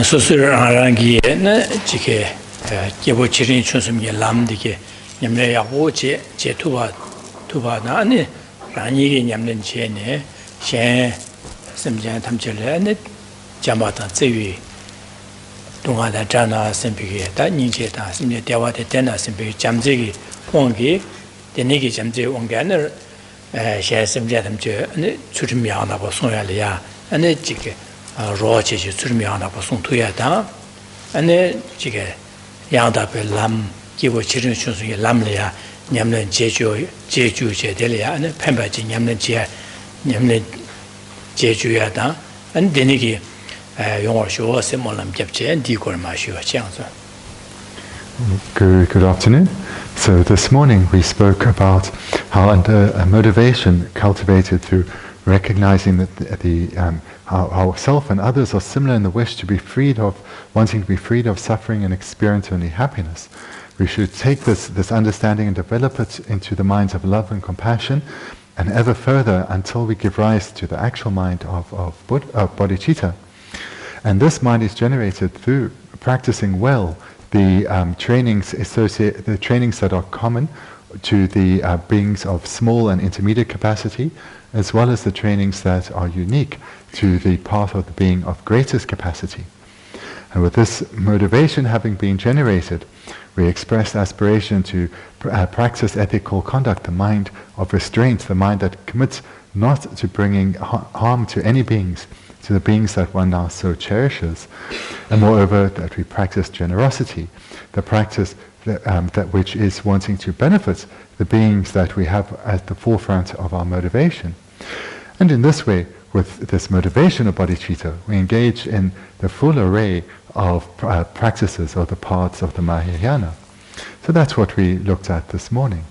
소수랑랑기 지게 개보 치린 춘숨게 람디게 냠내 야고제 투바나 아니 라니게 냠는 제네 셴 심장 탐절레네 자마다 제위 동아다 자나 심비게 다 닌제다 심내 대화대 되나 심비 잠제기 원기 되네기 잠제 원가는 셴 심장 탐절 아니 추름이하나고 송야리야 아니 지게 로제지 추름이하나고 송투야다 아니 지게 양답의 람 기보 치른 춘수의 람리야 냠는 제주제 될이야 아니 펜바지 냠는 제주야다 안 되니기 영어 쇼세 몰람 잡제 디고를 마시오 장소. Good afternoon. So this morning we spoke about how under motivation cultivated through recognizing that our self and others are similar in the wish to be freed of, wanting to be freed of suffering and experience only happiness. We should take this understanding and develop it into the minds of love and compassion, and ever further until we give rise to the actual mind of bodhicitta. And this mind is generated through practicing well the trainings that are common to the beings of small and intermediate capacity, as well as the trainings that are unique to the path of the being of greatest capacity. And with this motivation having been generated, we express aspiration to practice ethical conduct, the mind of restraint, the mind that commits not to bringing harm to any beings, to the beings that one now so cherishes, and moreover that we practice generosity, the practice that which is wanting to benefit the beings that we have at the forefront of our motivation. And in this way, with this motivation of bodhicitta, we engage in the full array of practices or the paths of the Mahayana. So that's what we looked at this morning.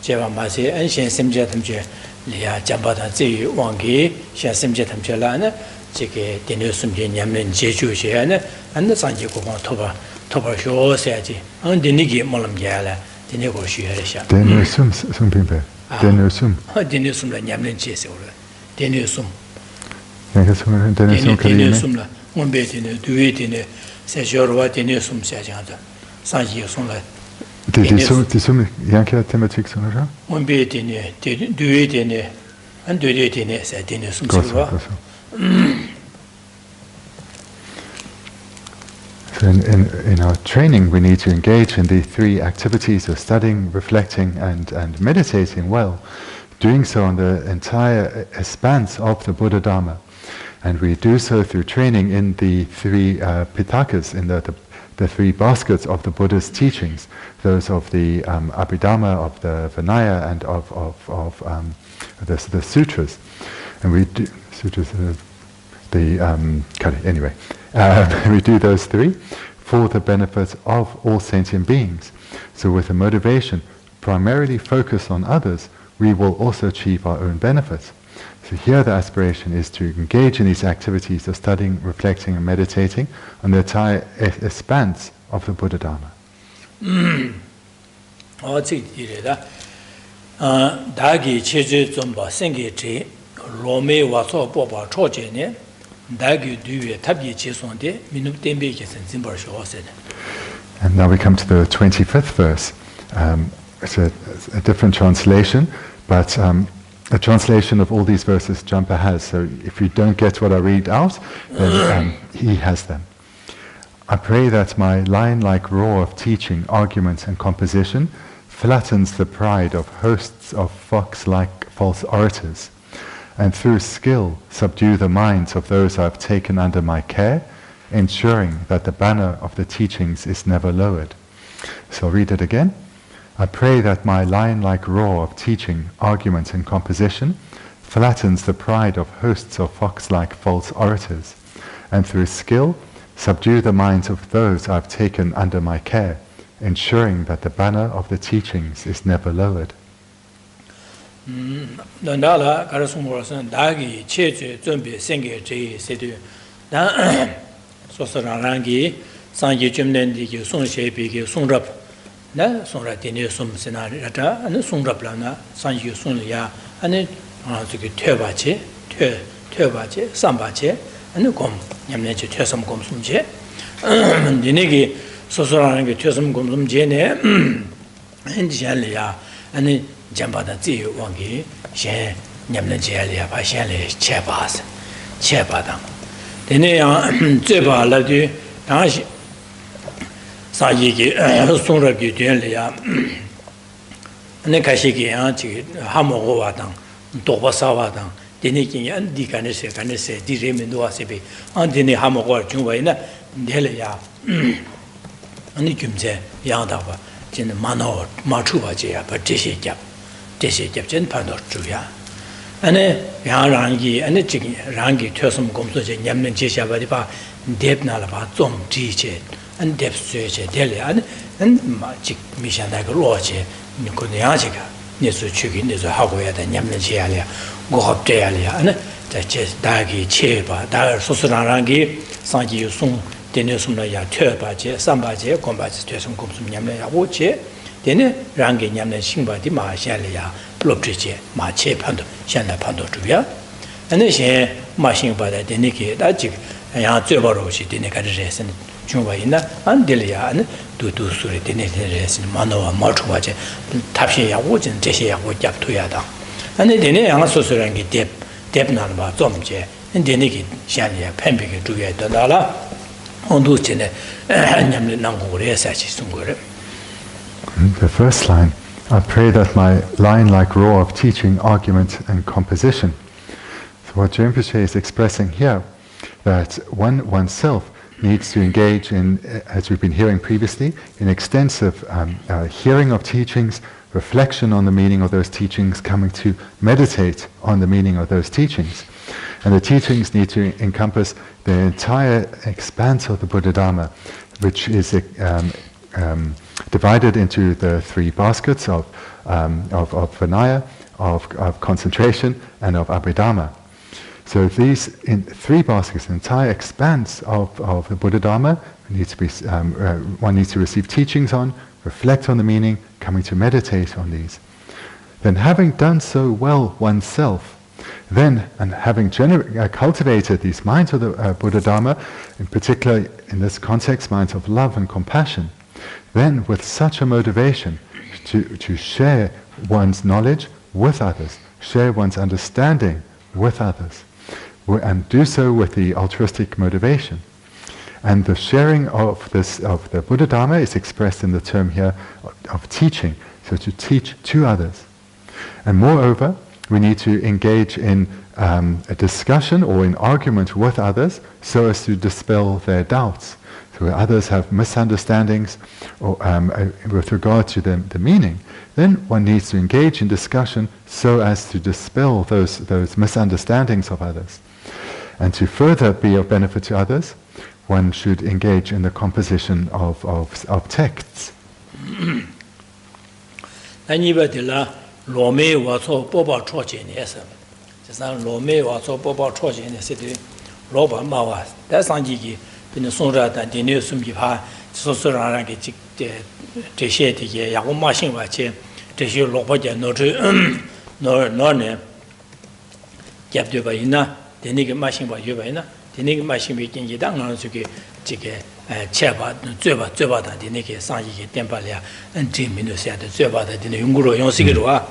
제가 마세 안신 심제 탐제 리아 잠바다 제 왕기 샤 심제 탐제라는 지게 되는 숨게 냠는 제주시에는 안나 산지 고고 토바 쇼세야지 안 되니기 몰람게라 되니 거 쉬야샤 되는 숨빙배 되는 숨 되는 숨라 냠는 제세오라 되는 숨 내가 숨을 되는 숨 되는 숨라 원베되네 두웨되네 세저로와 되는 숨 세야자 산지 숨라 Die Summe, Janke Thematik so oder? Und betene, duetene, und duetene, seitdem es So in our training, we need to engage in the three activities of studying, reflecting, and meditating well, doing so on the entire expanse of the Buddha Dharma. And we do so through training in the three pitakas, in the three baskets of the Buddha's teachings, those of the Abhidhamma, of the Vinaya, and of the sutras. And we do sutras, anyway, we do those three for the benefit of all sentient beings. So with a motivation primarily focused on others, we will also achieve our own benefits. So here the aspiration is to engage in these activities of studying, reflecting and meditating on the entire expanse of the Buddha Dharma. And now we come to the 25th verse. It's a different translation, but a translation of all these verses Jampa has, so if you don't get what I read out, then he has them. I pray that my lion-like roar of teaching, argument and composition flattens the pride of hosts of fox-like false orators, and through skill subdue the minds of those I have taken under my care, ensuring that the banner of the teachings is never lowered. So I'll read it again. I pray that my lion-like roar of teaching, argument and composition flattens the pride of hosts of fox-like false orators, and through skill subdue the minds of those I have taken under my care, ensuring that the banner of the teachings is never lowered. Nandala, Karasumurasan, Dagi, Cheju, Zumbi, Senge, J, Sedu, Sosarangi, Sanji Jumnendi, Sun Shepi, Sun Rap, Sunra Dini Sum Senarata, and Sun Raplana, Sanji Sunya, and Tubache, Tubache, Sambache, and the Com, Yamneche, Tesam Comsumje, Dinigi, Sosarangi, Tesam Comsum Jene, and Jalia, and Jambada Zi Wangi, Shen, Yamna Jalia, Pashanle, Chepas, Chepadam. Dene Zeba Ladu, Tashi Sajiki, Sunraki, Julia, Nekashiki, Anti, Hamovatang, Topasavadang, Deniki, and Dikanese, Canese, Direminduasebi, Antini Hamowa, Juvaina, Delia, Anikimse, Yandava, Jin Mano, Machuvaja, but Tishi Jap, Jen Pandor Juya. And Rangi and the chicken Rangi Tursum Gomso, Yaman Jisha Vadipa, Deb Nalaba, Zom Tiche, and Deb Suche, Delia, and Magic Mission like Roche, Nikoniajica, Nisu Chicken is a Hagoya and Yaman Jialia, go up Delia, and that just Dagi, Cheba, Dar Sosarangi, Sanji Sung, Denisumaya, Turbaje, Sambaje, combats Tursum Gomsum Yamaya Woche, then Rangi Yaman Shimba di Marshalia. Lobsang Dorje, Pando, Shanda Pando Tubia, and they say, Mashing by the Deniki, Dajik, and Yazubaroshi, Denicadres and Juvaina, and Delia, and do Suri Denicadres and Mano, Martuaje, Tapsia Woods and Tesia would jap to Yada. And they didn't answer Surangi Debnamba, Zomje, and Deniki, Shania, Pempik, Juya, Dala, on Ducene, and Yamli Nango, such as The first line. I pray that my line-like roar of teaching, argument, and composition. So what Rinpoche is expressing here, that oneself needs to engage in, as we've been hearing previously, in extensive hearing of teachings, reflection on the meaning of those teachings, coming to meditate on the meaning of those teachings. And the teachings need to encompass the entire expanse of the Buddha Dharma, which is divided into the three baskets of Vinaya, of concentration, and of Abhidharma. So these in three baskets, the entire expanse of the Buddha Dharma, needs to be, one needs to receive teachings on, reflect on the meaning, coming to meditate on these. Then having done so well oneself, then, and having cultivated these minds of the Buddha Dharma, in particular in this context, minds of love and compassion, then with such a motivation to share one's knowledge with others, share one's understanding with others, and do so with the altruistic motivation. And the sharing of the Buddha Dharma is expressed in the term here of teaching, so to teach to others. And moreover, we need to engage in a discussion or in argument with others so as to dispel their doubts. So where others have misunderstandings or, with regard to the meaning, then one needs to engage in discussion so as to dispel those misunderstandings of others. And to further be of benefit to others, one should engage in the composition of texts. In the Sonra that the new Sumgipa, Sosoranga, Geshe Thubten Rabten, Geshe Lopaja, Norne, Gapdubaina, the Nigga machine by Yubaina, the Nigga machine making it down on Suki, Cheba, Zuba, the Nigga Sanji, Tempalia, and Jim Minusia, the Zuba, the Yunguro, Yonsigua,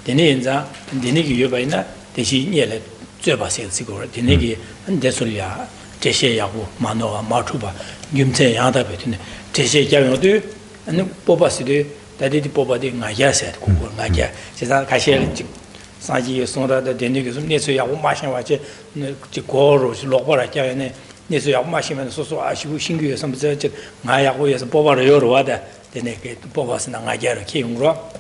the Ninza, and the Nigga Yubaina, the she nearly Zuba said cigarette, the Nigga, and Desolia. Geshe Yahu, Manoa, Martuba, Gumte Yada between Geshe Yagodu and Boba Sidu, that did Boba de Naya said, Google Naya. Says Kashi Saji Sonda, the Denigis, Nesu Machine, Chikoro, Lopara, Nesu Machine, and so Ashu Shingu, some search, Maya, who is Boba Yorwada, then they get Bobas and Naya King Rock.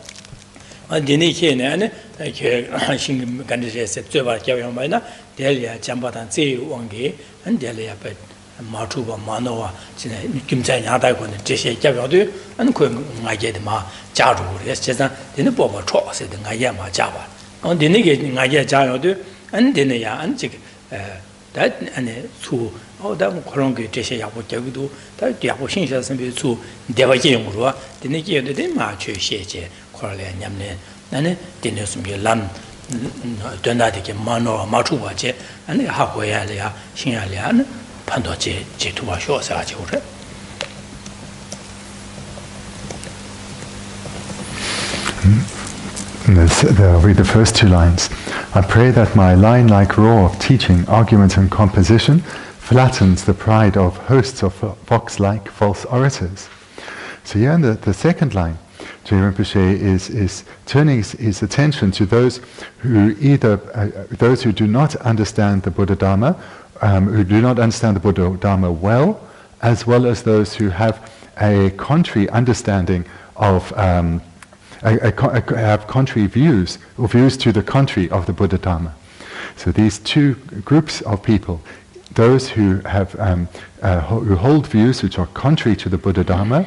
And the Nikin and Shing Candidates at Zuba Kaviamina, Delia, Jambatan, Wangi, and Delia, but Matuba, Manoa, Kimza Yadakon, Geshe Thubten, and Quim Nagedma, Jaru, yes, in the Boba Tross, said the Nayama Java. On the negating Naya Jaru, and Dinaya Antic, that and two, oh, that Korongi Geshe Yabu, that the Aposhinsha and be two, Devajimura, the Niki, the Dimachu, Sheke, Corle and Yamne, and Dinus Milan. Donati Mano, Matubache, and the Hakoyalia, Shinalian, Pandoche, Chetua Shos, Archura. I'll read the first two lines. I pray that my line-like roar of teaching, argument, and composition flattens the pride of hosts of fox-like false orators. So here in the second line, Geshe Rinpoche is turning his attention to those who those who do not understand the Buddha Dharma, who do not understand the Buddha Dharma well as those who have a contrary understanding of have contrary views or views to the contrary of the Buddha Dharma. So these two groups of people, those who have who hold views which are contrary to the Buddha Dharma,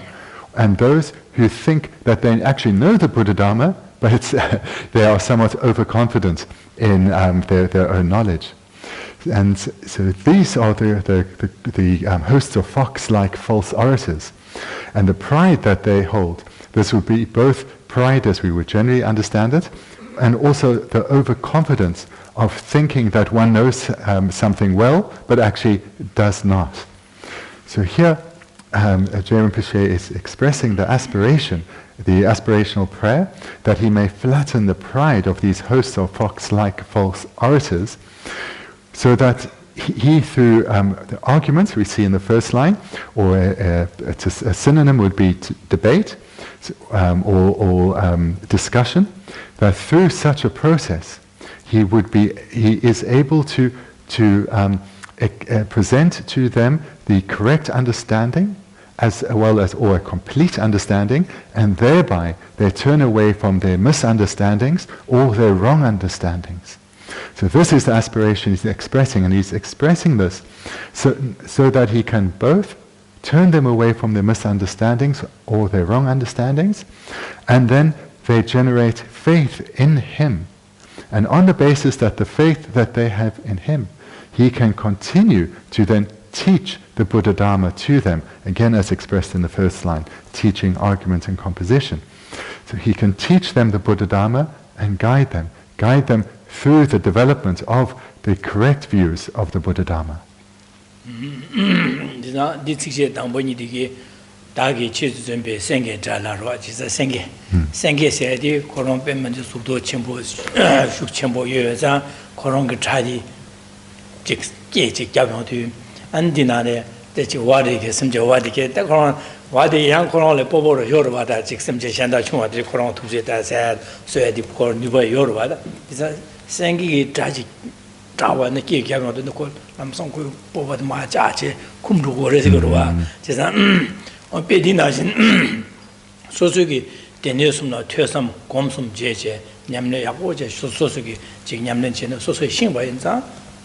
and those who think that they actually know the Buddha Dharma, but they are somewhat overconfident in their own knowledge. And so these are the hosts of fox-like false orators. And the pride that they hold, this would be both pride as we would generally understand it, and also the overconfidence of thinking that one knows something well, but actually does not. So here, Geshe Rinpoche is expressing the aspiration, the aspirational prayer, that he may flatten the pride of these hosts of fox-like false orators, so that he through the arguments we see in the first line, or a synonym would be debate, or discussion, that through such a process he is able to present to them the correct understanding, as well as or a complete understanding, and thereby they turn away from their misunderstandings or their wrong understandings. So this is the aspiration he's expressing, and he's expressing this so that he can both turn them away from their misunderstandings or their wrong understandings, and then they generate faith in him. And on the basis that the faith that they have in him, he can continue to then teach the Buddha Dharma to them, again as expressed in the first line, teaching, argument, and composition. So he can teach them the Buddha Dharma and guide them through the development of the correct views of the Buddha Dharma. Andinare, that you wadi, some Jawadi, the Koran, Wadi young Koran, Pobo, Yorvada, some Janda Chuma, the Koran to it as had, so at the Koran, Nuba Yorvada, is a Sangi tragic Tawa and the Key Gavan to the Court, I'm some Povo Machache, Kumdu, Resigua, on Pedinas in Sosugi, the Nilsum, Tursum, Gomsum, Jeje, Yamne Yaboja, Sosugi, Jing Yamlen, Sosu Shimba in Zan.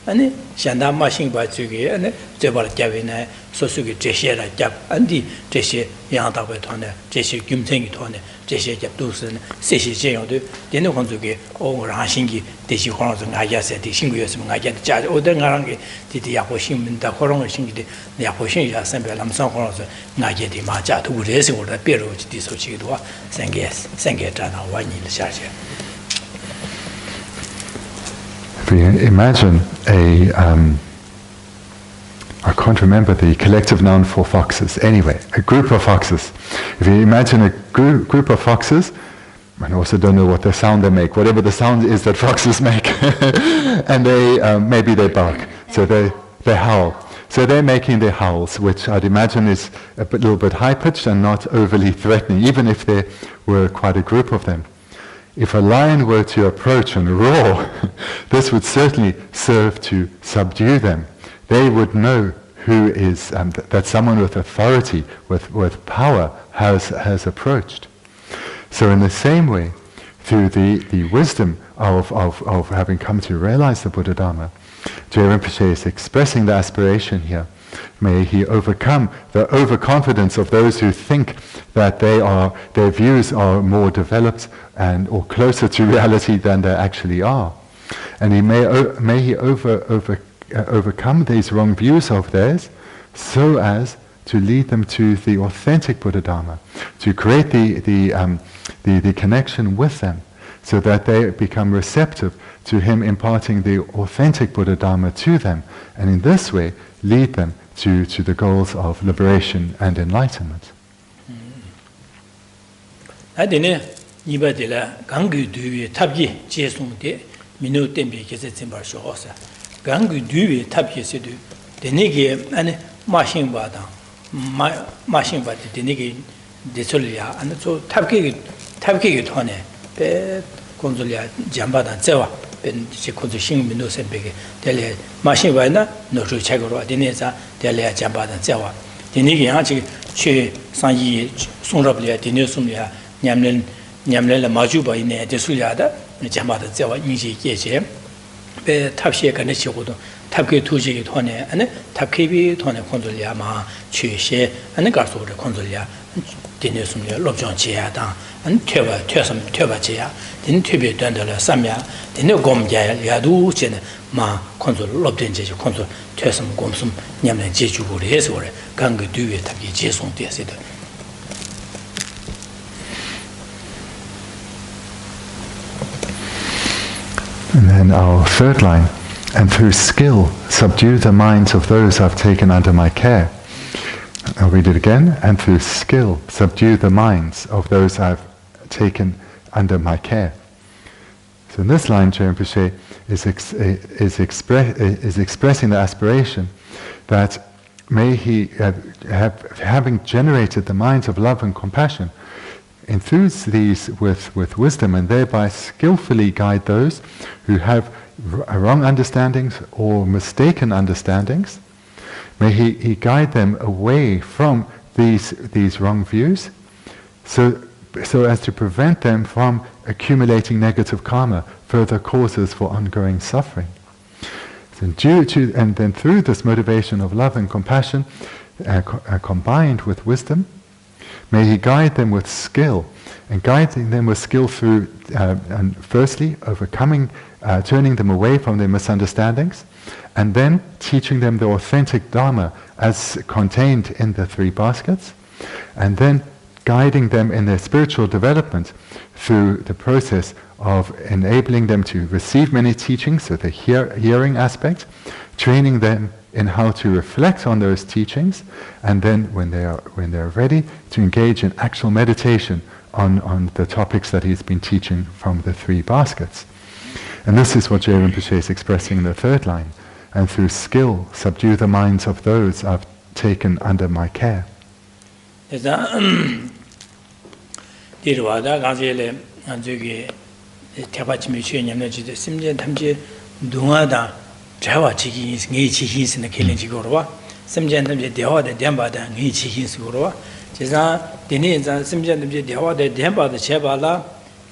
And Shanda machine by Tugi and Jabal Gavina, Sosugi, Geshe Jab, and the Geshe Yanta Tone, Geshe Gumting Tone, Geshe Jabdusan, Seshi Jeodu, Dino Konzugi, or Rashingi, Deshi Horns and Ayas, the Shingus, Magat Judge, or the Narangi, the Yaposhim, the Horon Shingi, the Aposhin Assembly, and some Horns, Nageti Maja, who is or the Piero, this Ochidua, Sanges, Sangetana, one in the charge. If we imagine I can't remember the collective noun for foxes. Anyway, a group of foxes. If you imagine a group of foxes, I also don't know what the sound they make, whatever the sound is that foxes make, and they maybe they bark, so they howl. So they're making their howls, which I'd imagine is a little bit high-pitched and not overly threatening, even if there were quite a group of them. If a lion were to approach and roar, this would certainly serve to subdue them. They would know who is, that someone with authority, with power, has approached. So in the same way, through the wisdom of having come to realize the Buddha Dharma, Geshe Rinpoche is expressing the aspiration here May he overcome the overconfidence of those who think that their views are more developed or closer to reality than they actually are. And may he overcome these wrong views of theirs so as to lead them to the authentic Buddha Dharma, to create the connection with them, so that they become receptive to him imparting the authentic Buddha Dharma to them, and in this way lead them to the goals of liberation and enlightenment. konsolya jamba dan zewa ben ji konso sing mino sembege dele machine wana no ru chagoro dine za dele jamba dan zewa dine ge ha ji che sang yi song rob le dine sum ya nyamlen la maju ba ine de su ya da jamba dan zewa yin ji ge je be 탑시에 간에 치고도 탑게 투지기 돈에 안에 탑케비 돈에 konsolya ma che she 안에 가서 그래 konsolya dine sum ya lobjong jiada 안 퇴바 제야 딘 퇴비 된다라 삼야 딘의 곰자야 야도 전에 마 콘솔 롭된 제지 콘솔 퇴섬 곰숨 냠는 제주고 해서 그래 강그 뒤에 답이 제송됐어요. And then our third line, and through skill subdue the minds of those I've taken under my care. I'll read it again. And through skill subdue the minds of those I've taken under my care. So in this line, Rinpoche is expressing the aspiration that may he, having generated the minds of love and compassion, enthuse these with wisdom and thereby skillfully guide those who have wrong understandings or mistaken understandings. May he guide them away from these wrong views, so as to prevent them from accumulating negative karma, further causes for ongoing suffering. And then through this motivation of love and compassion, combined with wisdom, may he guide them with skill, and guiding them with skill through, and firstly, overcoming, turning them away from their misunderstandings, and then teaching them the authentic Dharma as contained in the three baskets, and then guiding them in their spiritual development through the process of enabling them to receive many teachings, so the hearing aspect, training them in how to reflect on those teachings, and then when they are ready, to engage in actual meditation on the topics that he's been teaching from the three baskets. And this is what Geshe Rinpoche is expressing in the third line. And through skill, subdue the minds of those I've taken under my care.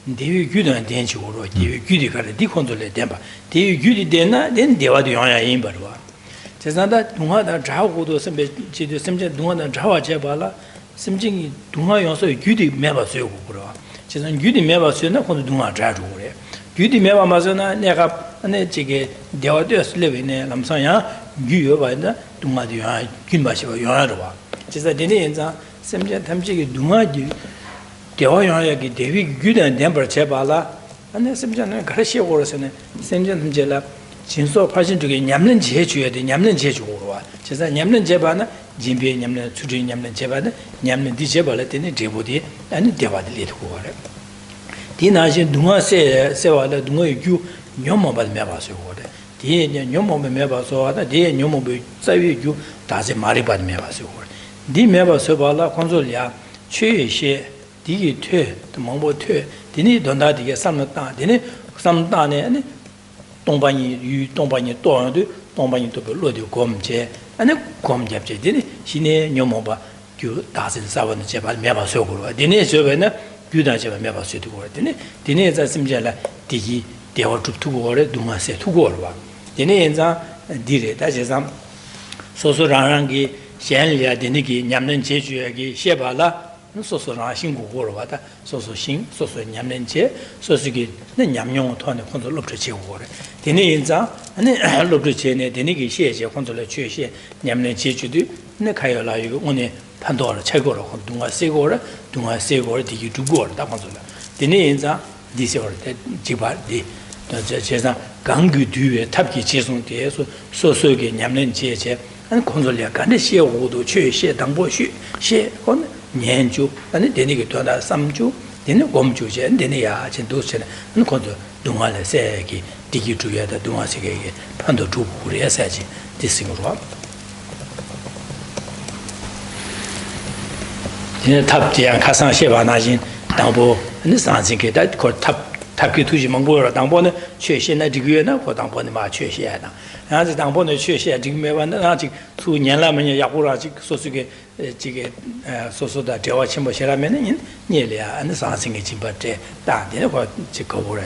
Devi Gudan Denchi Uro, Devi Gudikara, di Kondole Demba, Devi Gudi Dena, then Deva de Yaya Imbarwa. Tezanda, Dunga, Jago, Simbe, Simja, Dunga, Jawa Jabala, Simjing, Dunga Yonso, Gudi Meva Sugura. Chezan Gudi Meva Suna, Dunga Jadure. Gudi Meva Mazana, Negap, and Chige, Deva Des living in Lamsanya, Guya, Dunga de Yaya, Kimbashi, Yarwa. Chezadinza, Simja Tamji, Dunga. 대화용하기 대위 규단 덴버 제발라 안에 심전은 가르치 오르서는 심전 문제라 진소 파신 쪽에 냠는 제주야 돼 냠는 제주로 와 제가 냠는 제바나 진비에 냠는 수주 냠는 제바나 냠는 디 제발라 되네 제보디 아니 대화들이 되고 그래 디나시 동화세 세와라 동화의 규 녀모발 매봐서 그래 디 녀모발 매봐서 하다 디 녀모발 사위 규 다시 말이 받 매봐서 그래 디 매봐서 발라 콘솔이야 최시 디기 퇴 몽보 퇴 디니 돈다디게 삼다 디니 삼다네 아니 동반이 유 동반이 또도 동반이 또 로디 곰제 아니 곰제제 디니 신의 녀모바 규 다신 사원의 제발 매바 속으로 디니 저번에 규다 제발 매바 속으로 디니 디니 자 심제라 디기 대화 줍투고 그래 동아세 투고 봐 디니 인자 디레 다제삼 소소 랑랑기 셴리아 데니기 냠는 제주에기 셰발라 소소랑 신고고로 왔다 소소신 소소 냠는 제 소소기 냠용 토네 컨트롤 롭트 제고래 데니 인자 아니 롭트 제네 데니기 셰제 컨트롤 최셰 냠는 제주도 네 가요라 이거 오늘 판도를 최고로 동아 세고라 동아 세고라 디기 두고라 다 컨트롤 데니 인자 디세월 지바디 제사 강규 뒤에 탑기 제송대에서 소소게 냠는 제제 안 컨트롤이야 간데 셰오도 최셰 당보시 셰건 년주 아니 데니게 도다 삼주 데니 곰주제 데니야 진도스네 안 컨트롤 동아를 세기 디기 주야다 동아 세계에 판도 주고를 해야지 디싱으로 이 탑지야 가상 셰바나진 당보 니 상징게 다 탑기 투지 망보라 당보는 최신의 디규에나 고 당보는 마 최신이다 아직 당보는 최신 지금 매반은 아직 수 년라면 야고라 아직 소수게 지게 소소다 대화 침보시라면은 니래야 안 상징게 집한테 다데는 고 지거보라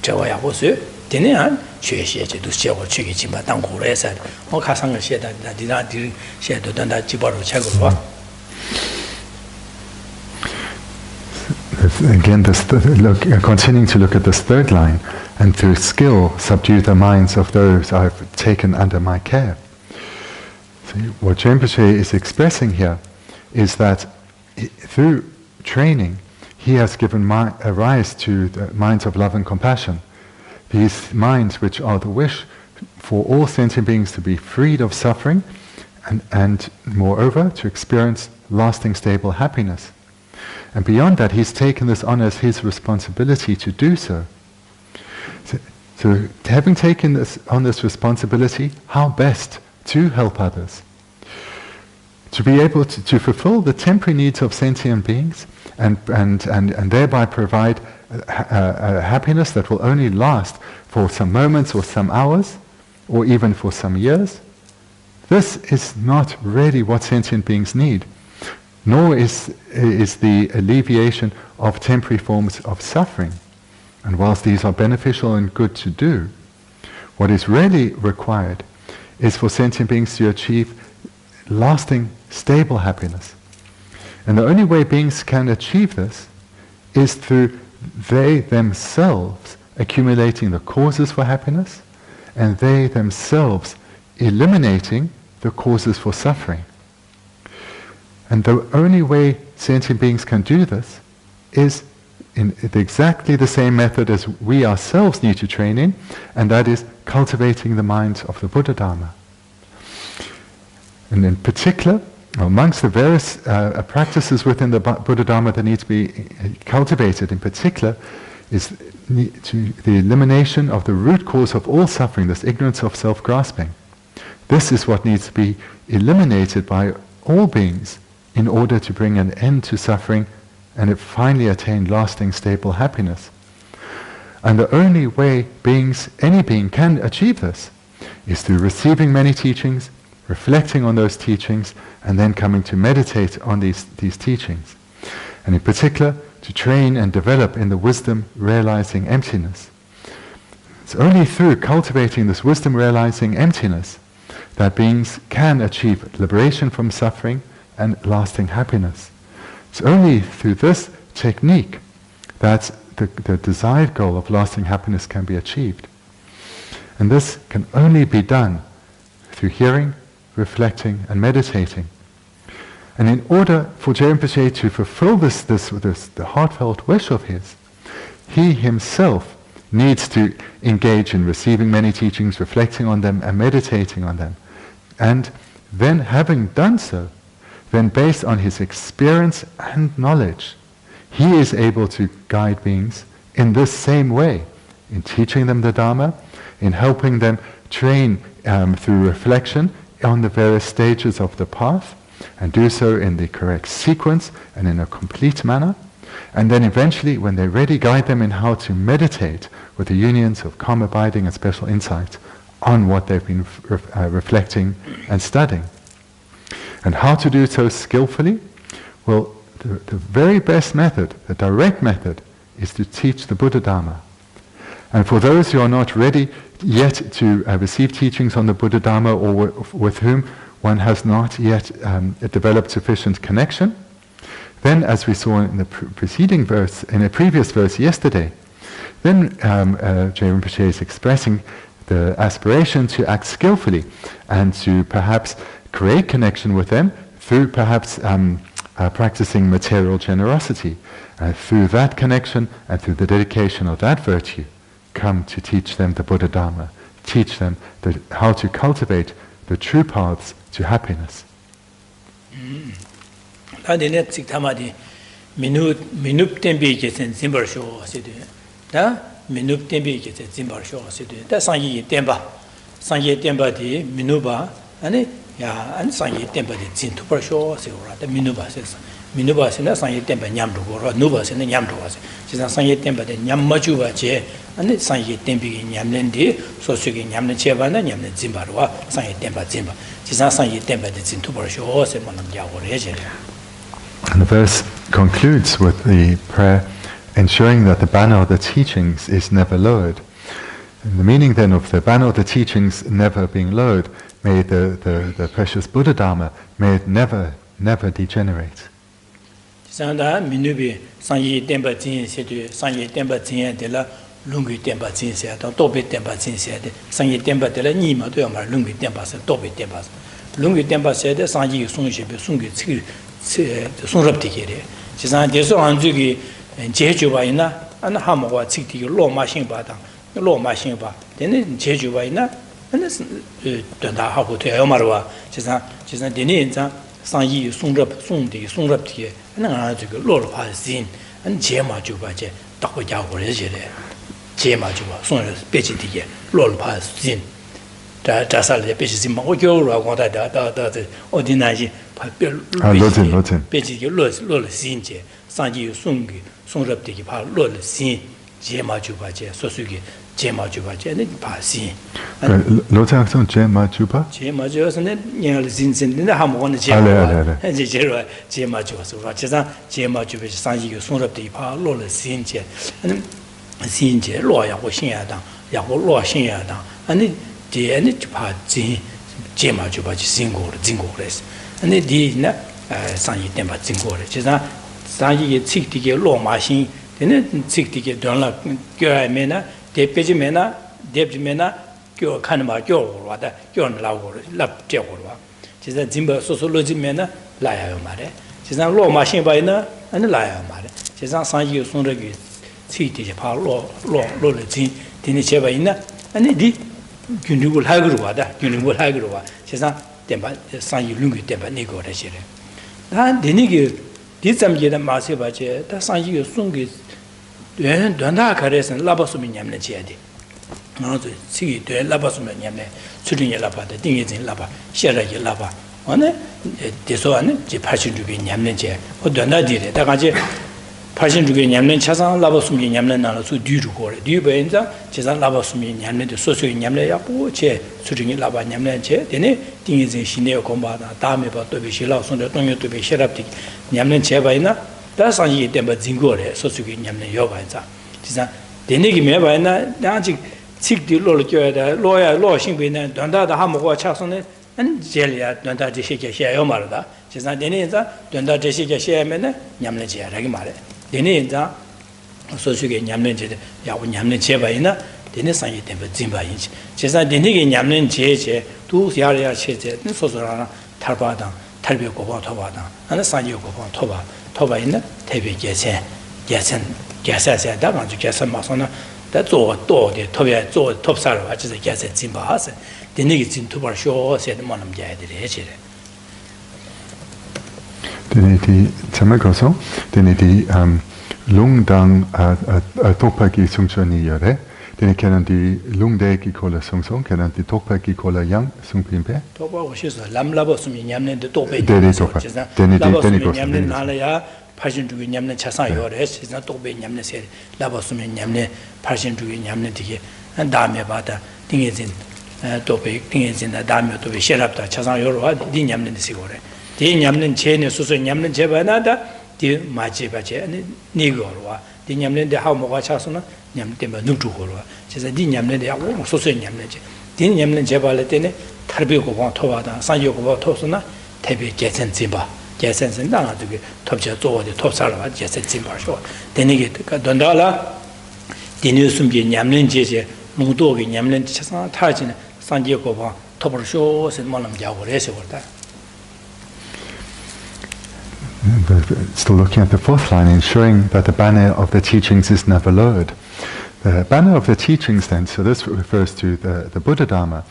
대화 야고스 되네한 최신에도 시하고 최기 집만 당고로 해서 뭐 가상을 시에다 디나디 시에도 단다 집어로 책으로 와 Again, continuing to look at this third line, and through skill subdue the minds of those I've taken under my care. So what Rinpoche is expressing here is that through training, he has given a rise to the minds of love and compassion. These minds which are the wish for all sentient beings to be freed of suffering and moreover to experience lasting stable happiness. And beyond that, he's taken this on as his responsibility to do so. So having taken this responsibility, how best to help others? To be able to fulfill the temporary needs of sentient beings and thereby provide a happiness that will only last for some moments or some hours, or even for some years. This is not really what sentient beings need. Nor is the alleviation of temporary forms of suffering. And whilst these are beneficial and good to do, what is really required is for sentient beings to achieve lasting, stable happiness. And the only way beings can achieve this is through they themselves accumulating the causes for happiness, and they themselves eliminating the causes for suffering. And the only way sentient beings can do this is in exactly the same method as we ourselves need to train in, and that is cultivating the minds of the Buddha Dharma. And in particular, amongst the various practices within the Buddha Dharma that need to be cultivated in particular is the elimination of the root cause of all suffering, this ignorance of self-grasping. This is what needs to be eliminated by all beings in order to bring an end to suffering and finally attain lasting, stable happiness. And the only way any being can achieve this is through receiving many teachings, reflecting on those teachings, and then coming to meditate on these teachings. And in particular, to train and develop in the wisdom realizing emptiness. It's only through cultivating this wisdom realizing emptiness that beings can achieve liberation from suffering and lasting happiness. It's only through this technique that the desired goal of lasting happiness can be achieved. And this can only be done through hearing, reflecting, and meditating. And in order for Rinpoche to fulfill the heartfelt wish of his, he himself needs to engage in receiving many teachings, reflecting on them, and meditating on them. And then having done so, then based on his experience and knowledge, he is able to guide beings in this same way, in teaching them the Dharma, in helping them train through reflection on the various stages of the path, and do so in the correct sequence and in a complete manner, and then eventually, when they're ready, guide them in how to meditate with the unions of calm abiding and special insight on what they've been reflecting and studying. And how to do so skillfully? Well, the very best method, the direct method, is to teach the Buddha Dharma. And for those who are not ready yet to receive teachings on the Buddha Dharma, or with whom one has not yet developed sufficient connection, then, as we saw in the preceding verse, in a previous verse yesterday, then Jay Rinpoche is expressing the aspiration to act skillfully and to perhaps create connection with them through perhaps practicing material generosity. Through that connection and through the dedication of that virtue, come to teach them the Buddha Dharma, teach them how to cultivate the true paths to happiness. Minup tembi ke se zimbar sho se de da sangi temba di minuba ane ya an sangi temba de zin tu par sho se ora da minuba se na sangi temba nyam do ro nuba se na nyam do se ji san sangi temba de nyam ma ju ba je ane sangi tembi ge nyam len de so su ge nyam ne che ba na nyam ne zimbar wa sangi temba ji san sangi temba de zin tu par sho se ma nam ya wo re je. And the verse concludes with the prayer ensuring that the banner of the teachings is never lowered. And the meaning then of the banner of the teachings never being lowered, may the precious Buddha Dharma, may it never degenerate. Lungi tempa zin se ta tobe tempa zin se de sangi tempa de la ni ma do ma lungi tempa se tobe tempa lungi tempa se de sangi sung she be sung ge chi sung rap de ge de ji san de so an ju ge je ju ba ina an ha mo wa chi ti lo ma xin ba da lo ma xin ba de ne je ju ba ina an de da ha bu de yo ma ro ji san de ne zang sangi sung rap de na ga ju ge lo lo pa zin an je ma ju ba je da ko ja wo le je de 제마 주고 손을 빼지디게 롤파 진 다살에 빼지지 뭐 겨울하고 다다 어디 나지 빼지게 롤 신제 상지 송기 송럽되게 바 롤신 제마 주바제 소수기 제마 주바제는 바신 로장선 제마 주바 제마 주서는 녀를 진진데 한번은 제마 이제 제마 주서 제가 제마 주베 상지 송럽되게 바 롤신제 신제 로야고 신야당 야고 로신야당 아니 디에니 파 진 제마 주바지 진고레스 아니 디나 상이 템바 진고레 제가 상이게 칙디게 로마신 되네 칙디게 donla 교야메나 대페지메나 대프지메나 교 칸마 교로와다 교나라고 랍제고로와 제가 진바 소소로지메나 라야요 말에 제가 로마신 바이나 아니 라야요 말에 제가 상이 손르기 치티제 파 로로를 진 디니 제바 있나 아니 디 균류를 하기로 와다 균류를 하기로 와 세상 템바 상이 lungi 템바 네고래 시래 나 디니기 디점제다 마세 바제 다 상이 송기 된다 가래선 라바스미 냠네 제야디 나도 치기 돼 라바스미 냠네 추린이 라바데 딩이진 라바 셰라기 라바 어네 대소안은 제 80주비 냠네 제 어된다 디래 다 같이 80주기 냠는 차상 라바스미 냠는 나라서 뒤르고래 뒤베인자 제상 라바스미 냠는데 소소이 냠내 야고 제 수중이 라바 냠내 제 되네 딩이진 신내 공부하다 다음에 봐 또비 실라 손에 동요 또비 셰랍디 냠는 제바이나 다상이 때문에 진고래 소소이 냠내 여바자 제상 되네기 매바이나 아직 칙디 로를 줘야 로야 로신비는 단다다 하모고 차선에 안 제리아 단다 제시게 셔요 말다 제상 되네자 단다 제시게 셔야면은 냠내 제라기 말해 데네자 소수게 냠는제 야고 냠는 제바이나 데네 상이 때문에 진바인지 제사 데네게 냠는 제제 두 야야 체제 소소라나 탈바당 탈비 고바 토바당 하나 상이 고바 토바 있는 대비 계산 계산세다 가지고 계산 마서나 다조도데 토비에 조 톱사로 같이 계산 진바하세 데네게 진토바 쇼세도 만남 자야들이 해지래 데네디 참아가서 데네디 lungdang tokpagi sungchoni yore dene kenan di lungdegi kola sungsong kenan di tokpagi kola yang sungpimpe tokpa oshisa lamlabo sumi nyamne de tokpe dene tokpa dene nyamne nalaya pashin jugi nyamne chasan yore sisa tokpe nyamne se labo sumi nyamne pashin jugi nyamne dige dame bada tingezin tokpe tingezin dame tokpe sherapta chasan yorwa di nyamne sigore di nyamne chene susu nyamne chebanada 디 마지바제 니고로와 디 냠는데 하모가 차서나 냠때마 누주고로와 제가 디 냠는데 하고 소소히 냠는지 딘 냠는 제발에 때네 탈비고 방 토바다 산요고 방 토스나 대비 개선 진바 개선은 나가지고 톱제 조어데 톱살아 개선 진바쇼 되네게 don달라 딘이 숨게 냠는 제제 농도게 냠는 차상 타지는 산지고 방 토벌쇼 선만람 자고래서 그러다. Still looking at the fourth line, ensuring that the banner of the teachings is never lowered. The banner of the teachings then, so this refers to the Buddha Dharma,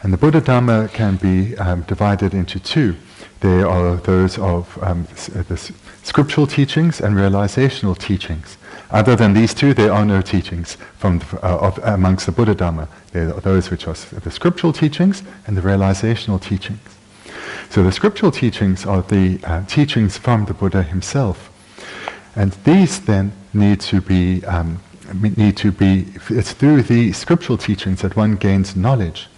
and the Buddha Dharma can be divided into two. They are those of the scriptural teachings and realizational teachings. Other than these two, there are no teachings amongst the Buddha Dharma. They are those which are the scriptural teachings and the realizational teachings. So the scriptural teachings are the teachings from the Buddha himself, and these then need to be. It's through the scriptural teachings that one gains knowledge,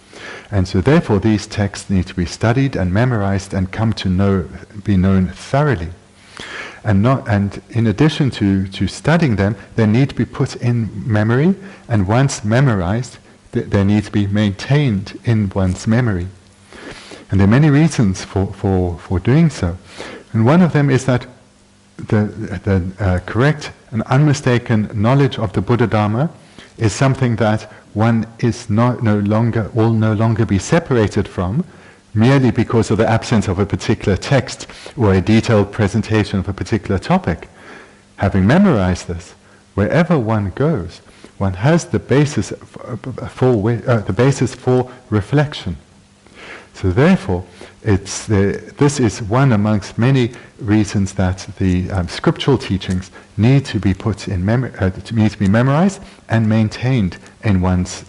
and so therefore these texts need to be studied and memorized and come to be known thoroughly. And in addition to studying them, they need to be put in memory, and once memorized, they need to be maintained in one's memory. And there are many reasons for doing so. And one of them is that the correct and unmistaken knowledge of the Buddha Dharma is something that one is no longer be separated from merely because of the absence of a particular text or a detailed presentation of a particular topic. Having memorized this, wherever one goes, one has the basis for reflection. So therefore, this is one amongst many reasons that the scriptural teachings need to be put in need to be memorized and maintained in one's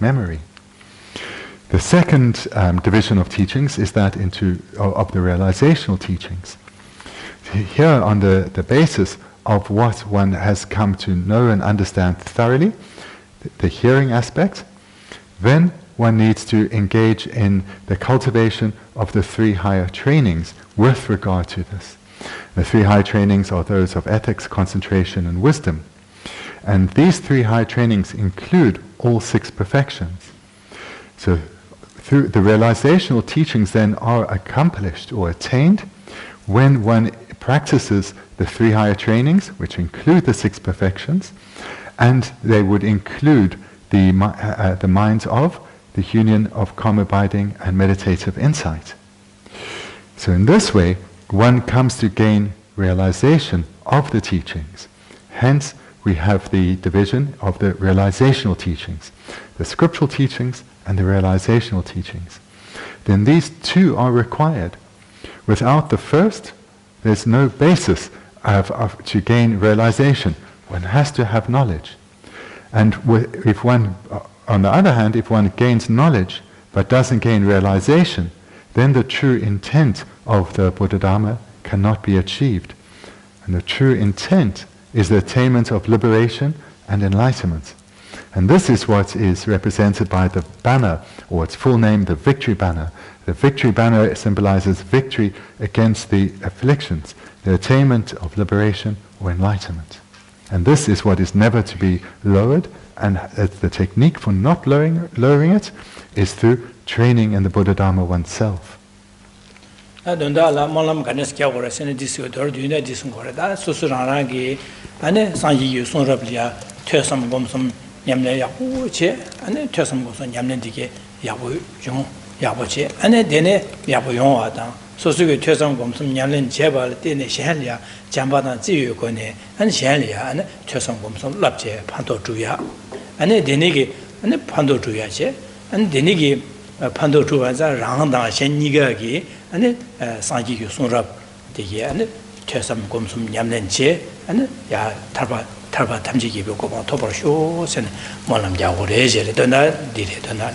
memory. The second division of teachings is that of the realizational teachings. Here, on the basis of what one has come to know and understand thoroughly, the hearing aspect, then one needs to engage in the cultivation of the three higher trainings with regard to this. The three high trainings are those of ethics, concentration, and wisdom. And these three high trainings include all six perfections. So through the realizational teachings then are accomplished or attained when one practices the three higher trainings, which include the six perfections, and they would include the minds of the union of calm abiding and meditative insight. So in this way, one comes to gain realization of the teachings. Hence, we have the division of the realizational teachings, the scriptural teachings and the realizational teachings. Then these two are required. Without the first, there's no basis to gain realization. One has to have knowledge. And if one, on the other hand, if one gains knowledge but doesn't gain realization, then the true intent of the Buddha Dharma cannot be achieved. And the true intent is the attainment of liberation and enlightenment. And this is what is represented by the banner, or its full name, the victory banner. The victory banner symbolizes victory against the afflictions, the attainment of liberation or enlightenment. And this is what is never to be lowered, and the technique for not lowering it is through training in the Buddha Dharma oneself. So so ke thesam gom sum nyamlen jebal te ne shenlia jamba dan zi yu ko ne an shenlia an thesam gom sum lap je phanto tuya ane dene ge ane phanto tuya che an dene ge phanto tuwa za rang da shen ni ga ge ane sanji yu sun rap de ge ane thesam gom sum nyamlen che ane ya tarba tamji ge ko ko to bor sho sen molam ja go re je le to na di le to na.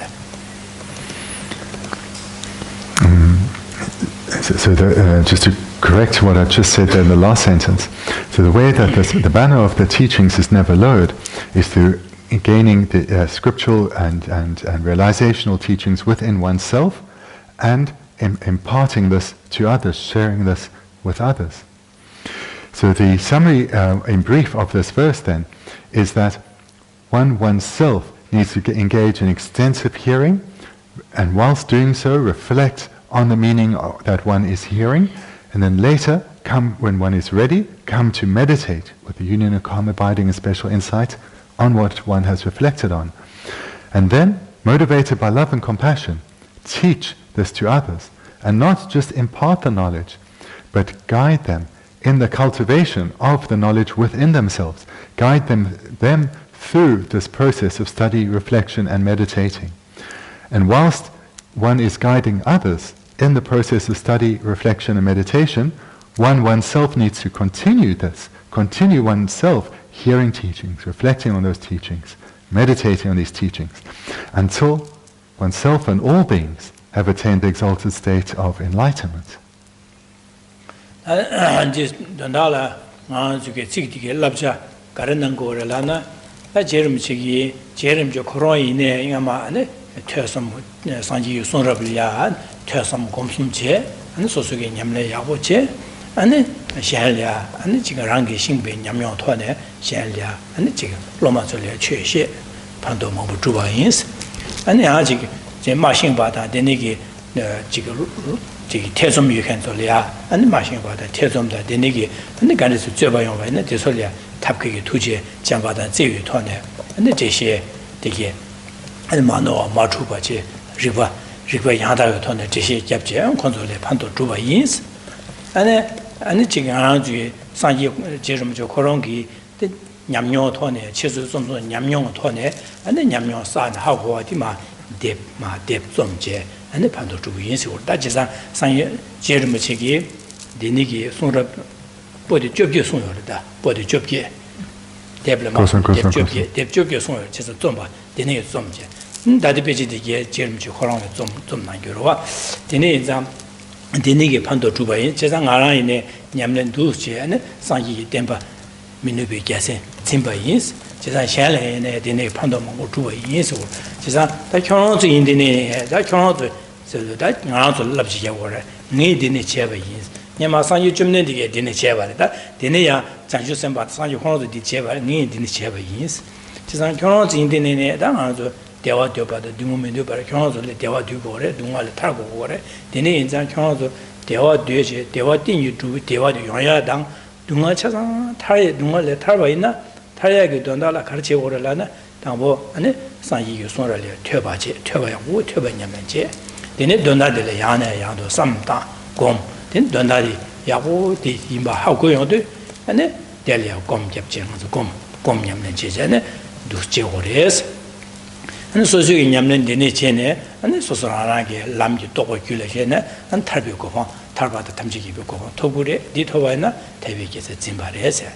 So just to correct what I just said in the last sentence, so the way that the banner of the teachings is never lowered is through gaining the scriptural and realizational teachings within oneself and imparting this to others, sharing this with others. So the summary in brief of this verse then is that oneself needs to engage in extensive hearing and whilst doing so, reflect on the meaning that one is hearing, and then later, when one is ready, come to meditate with the union of calm abiding and special insight on what one has reflected on. And then, motivated by love and compassion, teach this to others, and not just impart the knowledge, but guide them in the cultivation of the knowledge within themselves, guide them through this process of study, reflection, and meditating. And whilst one is guiding others in the process of study, reflection, and meditation, oneself needs to continue this, continue oneself hearing teachings, reflecting on those teachings, meditating on these teachings, until oneself and all beings have attained the exalted state of enlightenment. ane shenlia ane 지금 rangi xingbe nyamyong tuane shenlia ane 지금 Lama zolya chue pando mabu zhuba yins ane yaa jiga ma xingba da denegi jiga tezom yuken zolya ane ma xingba da tezom da denegi ane gani su zeba yongwa ane de zolya tabkegi tuje jamba da zeyu tuane ane jeshe degi ane ma noa ma zhuba je riba yangda tuane jeshe gyabje konzolya pando zhuba yins ane 지금 아주 상기 제름죠 코롱기 냠뇨 토네 치수 좀도 냠뇨 토네 ane 냠뇨 산 하고 어디마 뎁 좀제 ane 판도 주고 인식을 다지상 상기 제름 책이 되니기 손으로 버디 좁게 손으로다 버디 좁게 뎁르마 뎁 손으로 치수 좀봐 되니 좀제 다디베지디게 제름죠 코롱에 좀 남겨와 되니 장 데니게 판도 주바인 제상 알아이네 냠는 두스제네 상기 덴바 민누비 게세 침바인스 제상 샬레네 데네 판도 먹고 주바인스 제상 다 경로도 인데네 다 경로도 저다 나도 랍지게 거래 네 데네 제바인스 냐마 상기 좀네디게 데네 제바다 데네야 장주선바 상기 경로도 디 제바 네 데네 제바인스 제상 경로도 인데네 다 나도 대화 되어봐도 누구면도 바로 경험을 대화 되고 그래 누구를 타고 그래 되네 인자 경험도 대화 되지 대화 띵이 두 대화도 용야당 누가 찾아 타에 누구를 타봐 있나 타야게 돈달라 가르쳐 오래라나 당보 아니 상이유 손을 퇴바지 퇴바야 뭐 퇴바냐면지 되네 돈달들 야네 야도 삼다 곰된 돈달이 야고디 임바 하고 요도 아니 될려 곰 잡지면서 곰냠는 제자네 두지 오래스 ane sosuki nyamlen dine chene, ane sosorarage lamji toko gyule chene, ane tarbi kofang, tarbata tamchiki kofang, tokure, di tobayna, tabi kese zimbare se,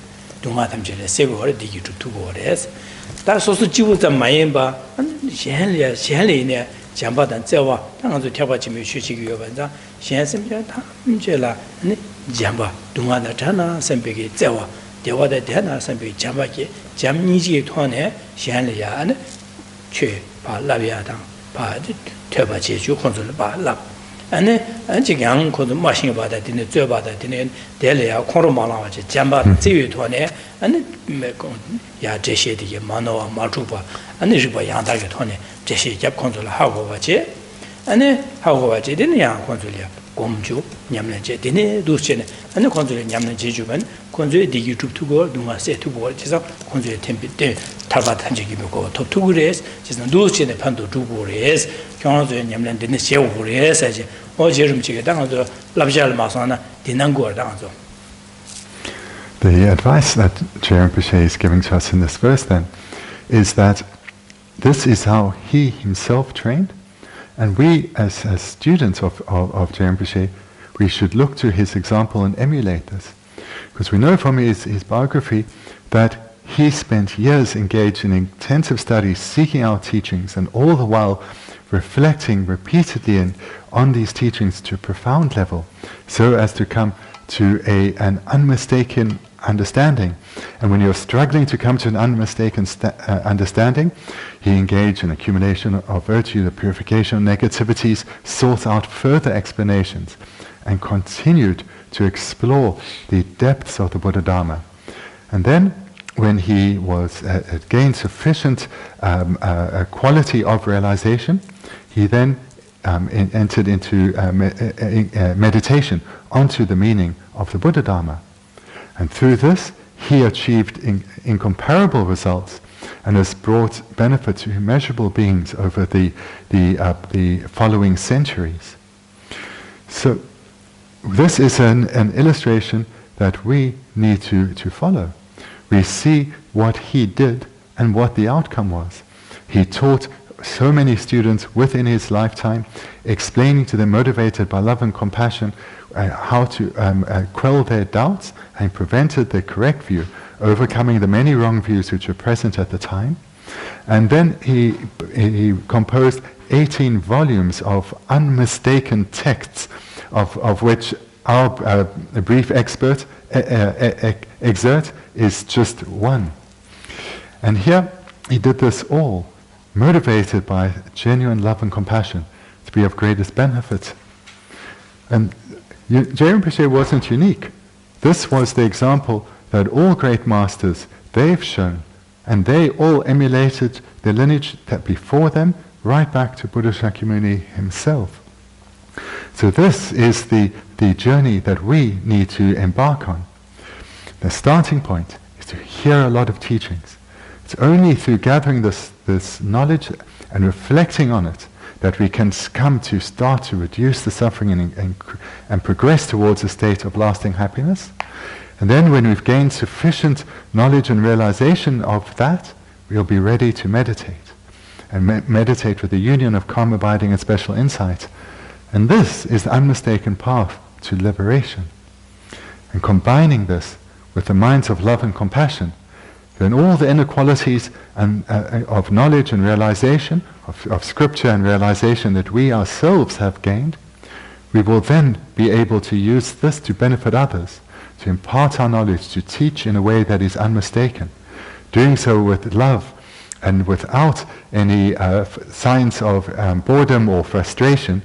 dunga tamchile sego gore, digi tuku gore se. Da sosu jibu zan mayinba, ane shenli ine, jamba dan zewa, tanganzo tyaba jime shuchiki yobanza, shen semche tamche la, ane jamba, dunga da chana sempeki zewa, dewa da dena sempeki jamba ki, jam niji tohane, shenli ya, ane, che pa labia dang pa teba jeju konsul ba lab ane jigang ko ma shin ba da dine zhe ba da dine de le ya koro ma la wa je jamba zi yu to ne ane me ko ya je she de ma no ma chu ba ane ri ba yang da ge to ne je she jap konsul ha go ba je ane ha go ba je dine ya konsul ya gomju nyamle je dine du che ne ane konsul nyamle jeju ban konsul de gi tu go dunga se tu go je sa konsul tempi de 타바탄지기 보고 토투그레스 지금 누스치네 판도 주고레스 경험도에 냠는 데네 세우고레스 어제름치게 당도 랍잘 마사나 디난고 당도. The advice that Rinpoche is giving to us in this verse then is that this is how he himself trained, and we as students of Rinpoche, we should look to his example and emulate this, because we know from his biography that he spent years engaged in intensive studies, seeking out teachings, and all the while reflecting repeatedly on these teachings to a profound level, so as to come to an unmistaken understanding. And when you're struggling to come to an unmistaken understanding, he engaged in accumulation of virtue, the purification of negativities, sought out further explanations, and continued to explore the depths of the Buddha Dharma. And then, when he was gained sufficient quality of realization, he then entered into meditation onto the meaning of the Buddha Dharma. And through this, he achieved incomparable results and has brought benefit to immeasurable beings over the following centuries. So this is an illustration that we need to follow. We see what he did and what the outcome was. He taught so many students within his lifetime, explaining to them, motivated by love and compassion, how to quell their doubts and prevented the correct view, overcoming the many wrong views which were present at the time. And then he composed 18 volumes of unmistaken texts, of which our brief excerpt is just one. And here he did this all motivated by genuine love and compassion to be of greatest benefit. And Je Rinpoche wasn't unique. This was the example that all great masters, they've shown, and they all emulated the lineage that before them, right back to Buddha Shakyamuni himself. So this is the journey that we need to embark on. The starting point is to hear a lot of teachings. It's only through gathering this knowledge and reflecting on it that we can come to start to reduce the suffering and progress towards a state of lasting happiness. And then when we've gained sufficient knowledge and realization of that, we'll be ready to meditate. And meditate with the union of calm abiding and special insight. And this is the unmistaken path to liberation. And combining this with the minds of love and compassion, then all the inequalities and of knowledge and realization, of scripture and realization that we ourselves have gained, we will then be able to use this to benefit others, to impart our knowledge, to teach in a way that is unmistaken, doing so with love and without any signs of boredom or frustration,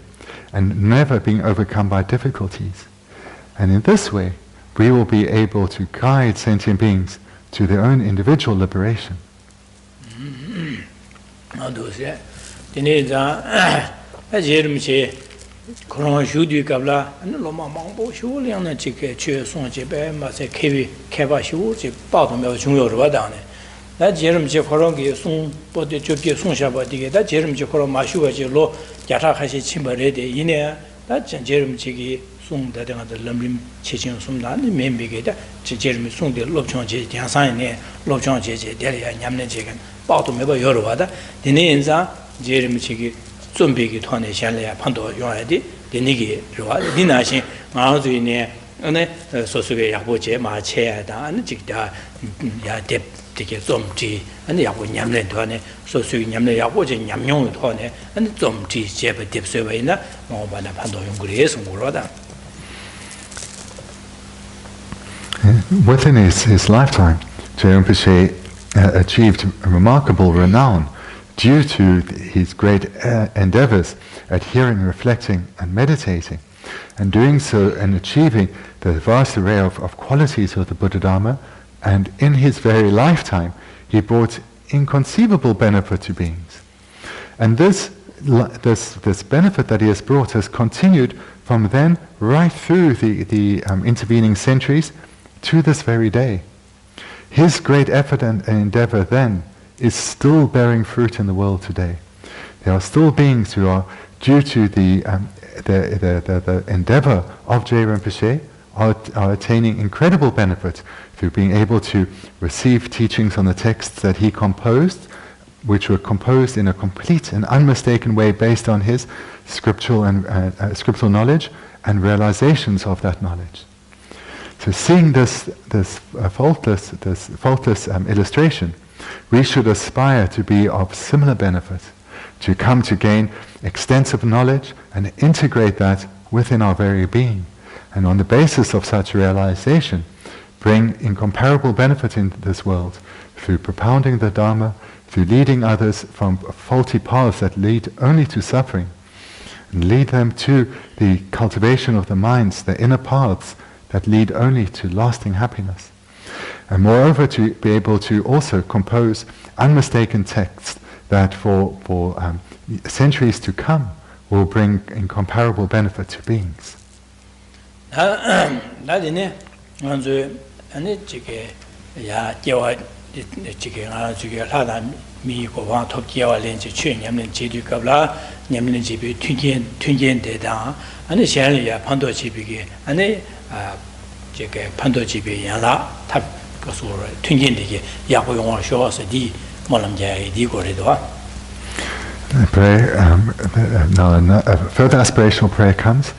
and never being overcome by difficulties. And in this way, we will be able to guide sentient beings to their own individual liberation. sung da dang da lamrim cheching sum da ni membe ge da jermi sung de lobchong je jiang san ne lobchong je de ya nyamne je gan ba do me ba yo ro ba da de ne yin za jermi chi gi zumbi gi thone shan le ya phan do yo ya de ni gi ro ba ni na xin ma zu ne ne so su ge ya bo je ma che ya da ni ji da ya de 되게 좀지 아니 야고 냠내 도네 소수이 냠내 야고 제 냠용 도네 아니 좀지 제베 뎁서베이나 뭐 바나 판도 용그리에서 물어다. Within his lifetime, Je Rinpoche achieved a remarkable renown due to his great endeavors at hearing, reflecting and meditating, and doing so and achieving the vast array of qualities of the Buddha Dharma. And in his very lifetime, he brought inconceivable benefit to beings. And this benefit that he has brought has continued from then right through the intervening centuries to this very day. His great effort and endeavor then is still bearing fruit in the world today. There are still beings who are, due to the endeavor of Je Rinpoche, are attaining incredible benefit through being able to receive teachings on the texts that he composed, which were composed in a complete and unmistaken way based on his scriptural knowledge and realizations of that knowledge. So seeing this faultless illustration, we should aspire to be of similar benefit, to come to gain extensive knowledge and integrate that within our very being. And on the basis of such realization, bring incomparable benefit in this world through propounding the Dharma, through leading others from faulty paths that lead only to suffering, and lead them to the cultivation of the minds, the inner paths that lead only to lasting happiness. And moreover, to be able to also compose unmistaken texts that for centuries to come will bring incomparable benefit to beings. I pray, now a further aspirational prayer comes.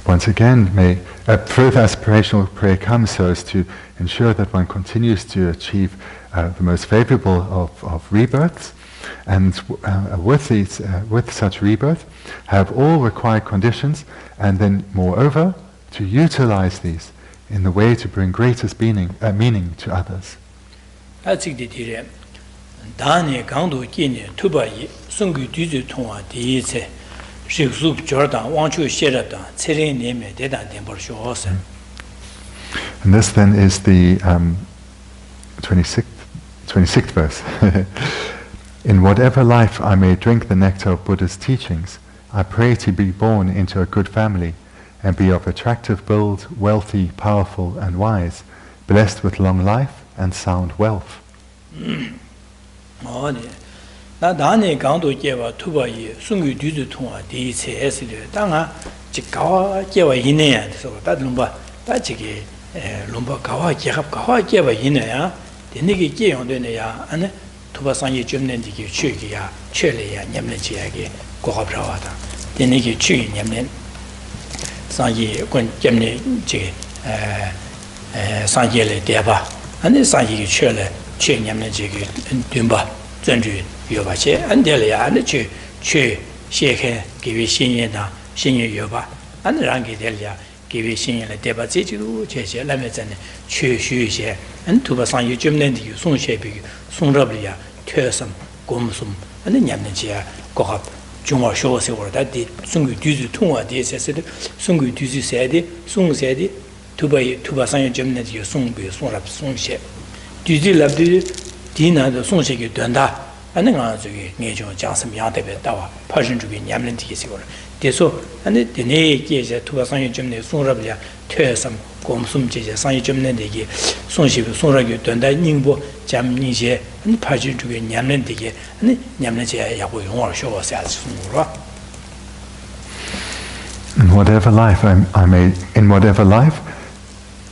Once again, may a further aspirational prayer comes so as to ensure that one continues to achieve the most favorable of rebirths, and with such rebirth, have all required conditions, and then moreover to utilize these in the way to bring greatest meaning to others. And this then is the 26th verse. In whatever life I may drink the nectar of Buddha's teachings, I pray to be born into a good family and be of attractive build, wealthy, powerful and wise, blessed with long life and sound wealth.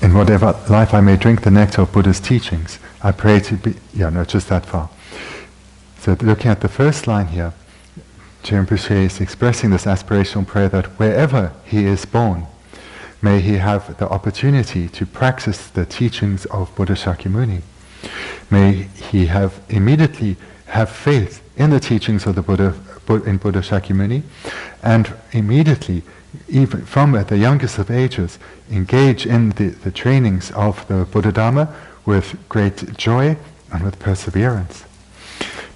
In whatever life I may drink the nectar of Buddha's teachings, I pray to be... just that far. So looking at the first line here, Rinpoche is expressing this aspirational prayer that wherever he is born, may he have the opportunity to practice the teachings of Buddha Shakyamuni. May he immediately have faith in the teachings of the Buddha Shakyamuni, and immediately, even from the youngest of ages, engage in the trainings of the Buddha Dharma with great joy and with perseverance.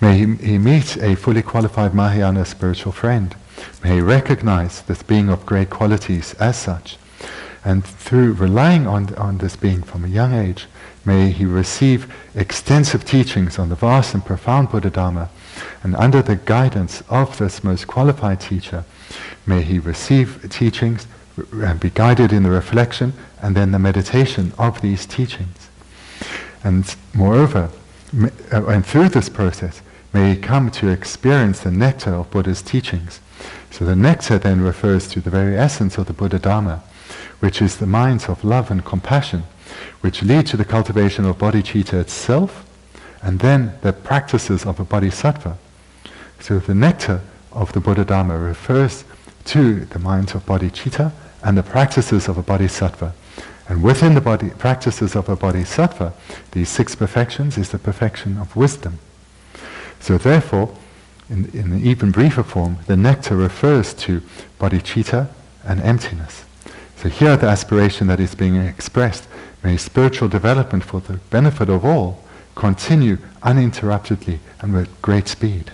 May he meet a fully qualified Mahayana spiritual friend. May he recognize this being of great qualities as such. And through relying on this being from a young age, may he receive extensive teachings on the vast and profound Buddha Dharma. And under the guidance of this most qualified teacher, may he receive teachings and be guided in the reflection and then the meditation of these teachings. And moreover, and through this process, may he come to experience the nectar of Buddha's teachings. So the nectar then refers to the very essence of the Buddha Dharma, which is the minds of love and compassion, which lead to the cultivation of bodhicitta itself, and then the practices of a bodhisattva. So the nectar of the Buddha Dharma refers to the minds of bodhicitta and the practices of a bodhisattva. And within the practices of a bodhisattva, these 6 perfections is the perfection of wisdom. So therefore, in an even briefer form, the nectar refers to bodhicitta and emptiness. So here the aspiration that is being expressed, may spiritual development for the benefit of all continue uninterruptedly and with great speed.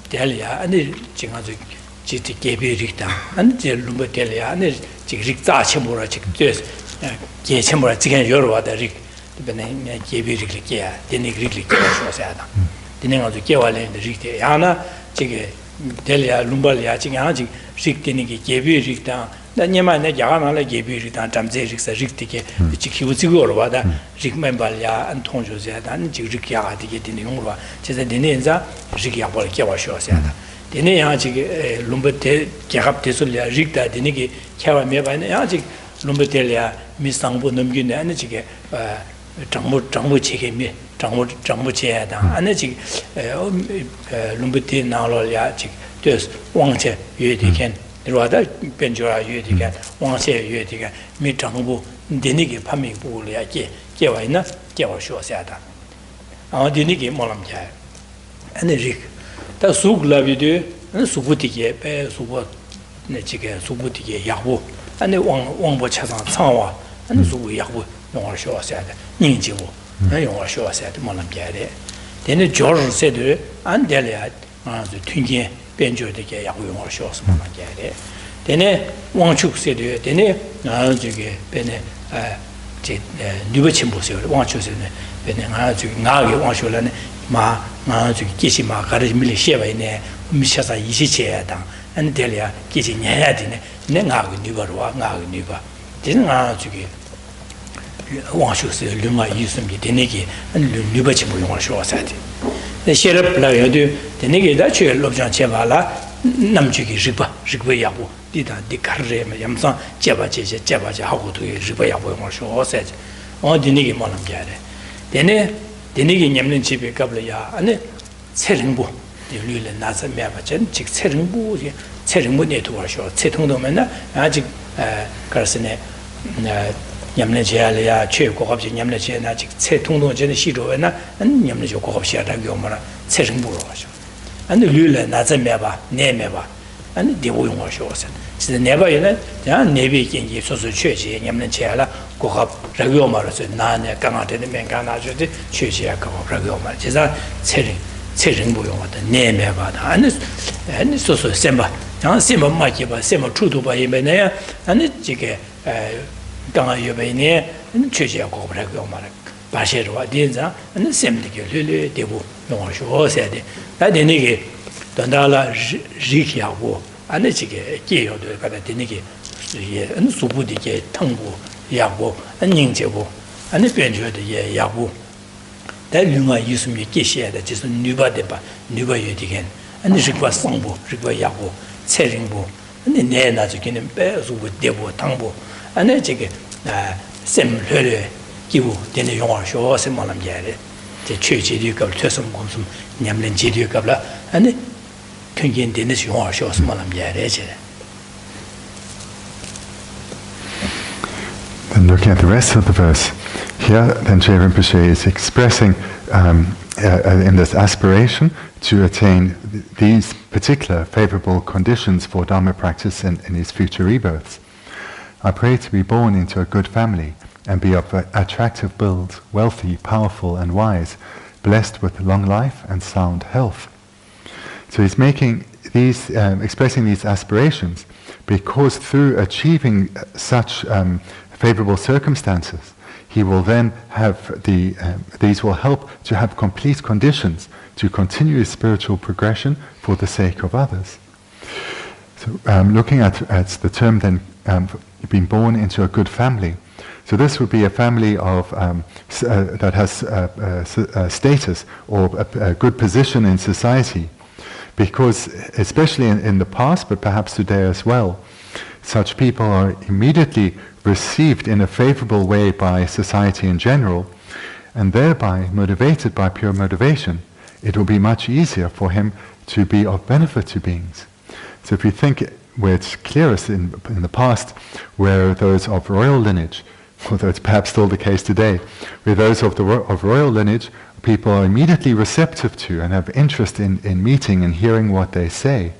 Delia, and the Jingazu Jiti Gaby Rikta, and the Lumba Delia, and the Rikta Chimura Chictus, Gay Chimura Chicken Yorwa, the Rik, the Benin Gaby Rikia, the Nigri Kiosada. The name of the Kewale, the Rikiana, Chig Delia, Lumbalia, Chingaji, Rik Tiniki, Gaby Rikta. The Yama Yama gave you return Tamzerix, a Riktike, the Chikiuzior, the Rik Membalia, and Tonjose, and Jikia to get in the Umra, Chesadinenza, Rikia Polkewa Shosada. The Neaji Lumbete, Keraptesulia, Rikta, the Niki, Karameba, and Yaji, Lumbetelia, Miss Tambu Numgin, and Chike, Jambu Chike, Jambu Cheada, and Lumbete Nalolia, just Wangche, you can. Rather, Benjura, you get one say you get me Tangu, Dinigi, Pami, Bulia, Kevina, Kewa Shosada. Our Dinigi Molam Jai. And the Rik. The Suk love you do, and Subutike, Subo, Nechike, Subutike, Yahoo, and the one watch has on Sawa, and Subu Yahoo, no one show said, Ninjibu, and you are sure said Molam Jai. Then the George said, and Delia, the Twinkie. Benjo de Yahoo or shows Mamagare. Then one chook said, then Bene Nubachimbo, one chose in Nagi, one show Ma Kishima, Kari Milisheva in a Mishasa Ishichedan, and Delia kissing head in a Nag Nuba, Nag Nuba. Didn't answer one should say Luma used to be the Niki and Nubachimbo one show said. The sheriff Layadu, the Nigga Dutch, Lobsang Chevala, Namchiki Ripa, Ripayabu, did a decare Yamson, Jabache, Jabache, how to Ripayabu or show said, or the Nigga Monam Gare. Then the Nigga Yamlin Chipi Gablaya, and Seringbu, the Lula Nasa Mabachan, Chick Seringbu, Seringbu network show, Setundomena, Magic Carsene. Yamnesia, Che Corruption, Yamnesia, Setuno, Genesido, and Yamnesia Corruption, Yomara, Seringbu. And the Lula Nazameba, Nemeba, and the Woyon shows. It's the never in it, there are Navy in Yesus Church, Yamnesia, Corrupt, Ragomar, Nana, Gamata, and Mengana, Church, Ragomar. It's a Seringbu, the Nemeba, and it's also Semba, Semba Makiba, Semba Truto by Ibenea, and it's Ganga Yubene, and Church of Ragomar. Bashirwa Dinza, and the same Lulu, Debu, no show said. That the Niggy, Dandala Rikiabu, and the Chike, Gay of the Katiniki, and Subudike, Tangu, Yabu, and Ningjabu, and the Benjo de Yabu. That Luma used to make Geshe, that is Nuba Deba, Nuba Yudigan, and the Rikwa Sambu, Rikwa Yabu, Seringbu, and the Nena to get him bears with Debu, Tangu, and the Chike, Sem Lulu. Givu, then the young show was a Molam Gare, the church educable Tussum Gonsum, Yamlin Jiducabla, and the Kungin Dennis Young shows Molam Gare. Then looking at the rest of the verse, here then Che Rinpoche is expressing in this aspiration to attain these particular favorable conditions for Dharma practice in his future rebirths. I pray to be born into a good family, and be of attractive build, wealthy, powerful, and wise, blessed with long life and sound health. So he's making these, expressing these aspirations, because through achieving such favorable circumstances, he will then have these will help to have complete conditions to continue his spiritual progression for the sake of others. So, looking at the term then, being born into a good family. So this would be a family of that has status or a good position in society, because especially in the past, but perhaps today as well, such people are immediately received in a favorable way by society in general, and thereby, motivated by pure motivation, it will be much easier for him to be of benefit to beings. So if you think where it's clearest in the past, where those of royal lineage, although it's perhaps still the case today, where those of royal lineage, people are immediately receptive to and have interest in meeting and hearing what they say.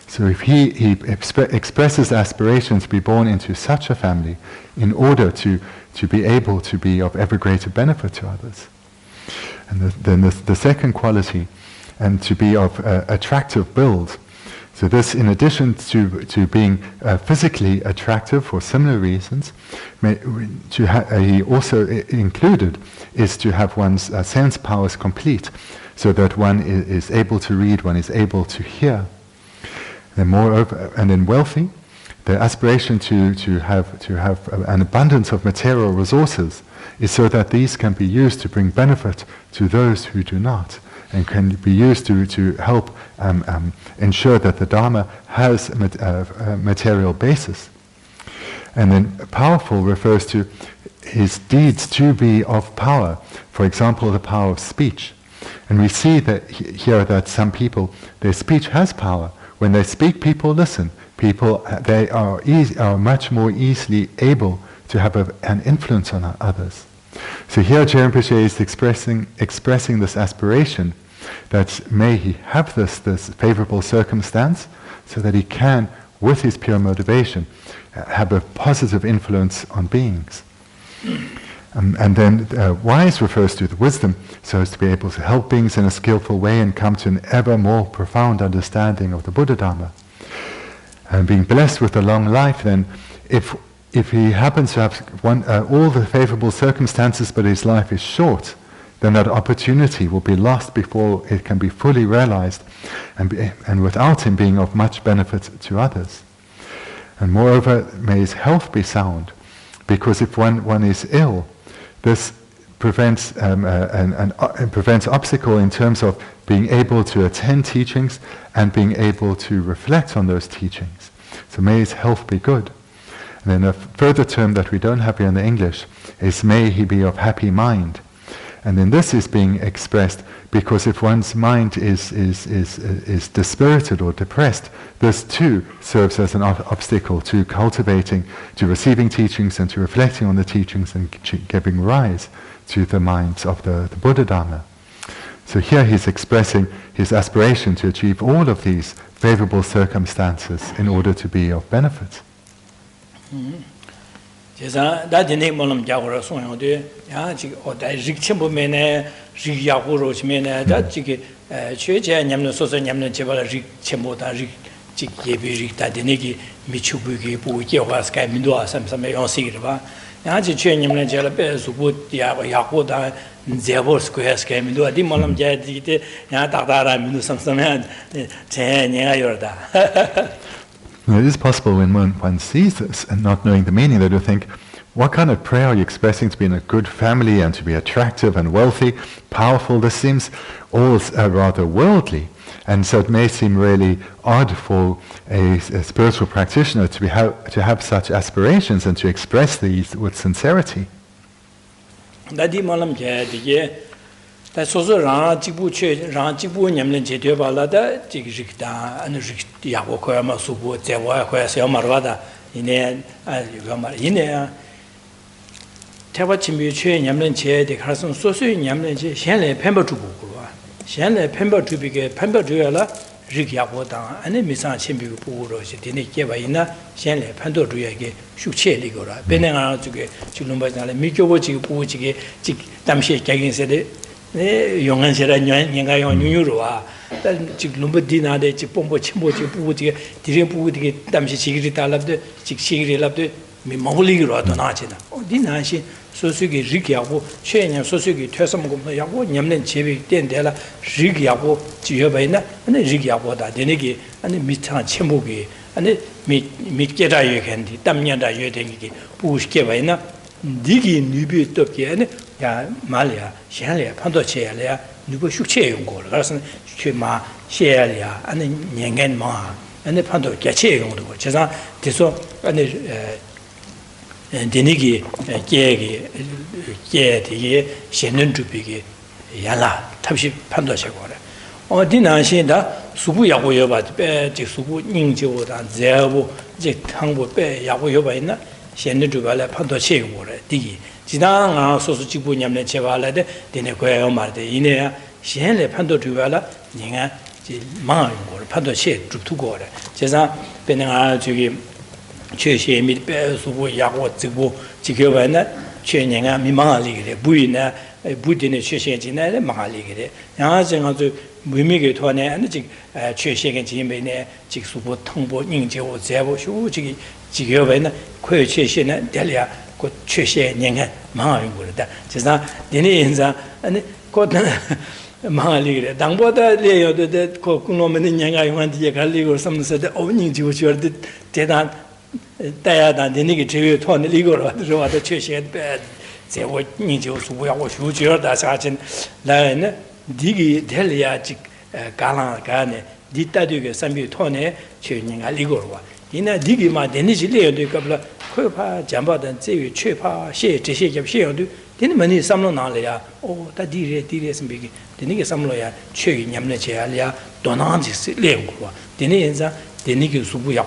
So if he expresses aspirations to be born into such a family in order to be able to be of ever greater benefit to others. And then the second quality and to be of attractive build. So this, in addition to being physically attractive for similar reasons, he also included is to have one's sense powers complete, so that one is able to read, one is able to hear. And moreover, and then wealthy, the aspiration to have an abundance of material resources is so that these can be used to bring benefit to those who do not, and can be used to help ensure that the Dharma has a material basis. And then powerful refers to his deeds to be of power. For example, the power of speech. And we see that here that some people, their speech has power. When they speak, people listen. They are much more easily able to have an influence on others. So here Rinpoche is expressing this aspiration that may he have this favorable circumstance so that he can, with his pure motivation, have a positive influence on beings. And then wise refers to the wisdom, so as to be able to help beings in a skillful way and come to an ever more profound understanding of the Buddha Dharma. And being blessed with a long life, then, if he happens to have all the favorable circumstances but his life is short, then that opportunity will be lost before it can be fully realized, and without him being of much benefit to others. And moreover, may his health be sound, because if one is ill, this prevents prevents obstacle in terms of being able to attend teachings and being able to reflect on those teachings. So may his health be good. And then a further term that we don't have here in the English is may he be of happy mind. And then this is being expressed because if one's mind is dispirited or depressed, this too serves as an obstacle to cultivating, to receiving teachings and to reflecting on the teachings and giving rise to the minds of the Buddha Dharma. So here he's expressing his aspiration to achieve all of these favorable circumstances in order to be of benefit. 제가 다진에 몰음 자고로 소용돼 야 지금 어다 직침부 면에 지야고로 지면에 다 지금 최제 냠는 소소 냠는 제발 직침보다 직 예비직 다데네기 미추부기 부기와스 가 민도아 삼삼에 용시기라 야 지 최님는 제가 배수부 야고다 제보스 코야스 가 민도아 디 몰음 자디데 야 다다라 민도 삼삼에 제 내가 요르다. It is possible when one sees this and not knowing the meaning that you think, what kind of prayer are you expressing to be in a good family and to be attractive and wealthy, powerful? This seems all rather worldly. And so it may seem really odd for a spiritual practitioner to have such aspirations and to express these with sincerity. 다 소소랑 지부 냠는 제대발라다 지기직다 아니 야고 거야마 수부 제와 거야서 말하다 이내 이거 말 이내 태바 침비 최 냠는 제대 가서 소소히 냠는 제 현래 펜버 주고 그러와 현래 펜버 주비게 펜버 주야라 리야고다 아니 미상 침비 부고로시 되네 깨바 있나 현래 판도 주야게 슈체리고라 베네가 저게 지금 봐잖아 미교보 지금 부지게 지 담시 개긴세데 네 용한세라 년가 용 뉴유로와 지금 lumba디나데 지 뽕보 침보지 부부지 디레 부부디 담시 지기리 달랍데 직시기리 랍데 미모리로 하더나지나 어디나시 소수기 리기하고 최년 소수기 퇴섬고 야고 냠는 제비 된데라 리기하고 지여바이나 아니 리기하고다 되네기 아니 미창 침보기 아니 미께다 예겐디 담년다 예den기 부시게 바이나 니기 니비 떡게 야 말이야 현래 판도체야 누구 숙체 용고 그래서 최마 셰야 아니 년간마 아니 판도 개체 용도 제가 돼서 아니 데니기 깨게 신는 주비게 야라 탑시 판도체고래 어디나신다 수부 야고 여바 빼지 수부 닝지오다 제부 제 탕부 빼 야고 여바 있나 신는 주발에 판도체 용고래 디기 지당 소소 지부 냠네 제발라데 데네 고야요 말데 이내야 현래 판도 주발라 니가 지 망용고를 판도체 주투고래 제가 베네가 저기 최시에 밑 빼수부 야고 지부 지켜봐나 최년가 미망하리게 부이나 Buddhist Cheshire, Mahali, Yazing of the Wimigi Tone and the Cheshire and Jimmy, Jigsubo, Tumbo, Ninjo, Zebo, Shuji, Jigoven, Quay Cheshire, Delia, good Cheshire, Yang, Mahangurda. Just not Deniza and Cotton Mahali, Dangboda, Leo, the Kokunoman in Yang, I want the Yakali or some said, oh, Ninju, did not die than the negative tone legal or the Cheshire bed. They were ninjas who were sure that Sergeant Lion, Digi, Delia, Galan, Gane, Ditaduga, Sambi Tone, tuning a legal. In a Digi, my Denizilio, the Gabla, Quepa, Jamba, and Zevi, Chepa, She, Tishi of Shield, didn't many Samlonalia, oh, that Diri, and Big, the Nigga Samloya, Che, Yamnechalia, Donantis, Lengua, the Niza, the Nigga Subuya,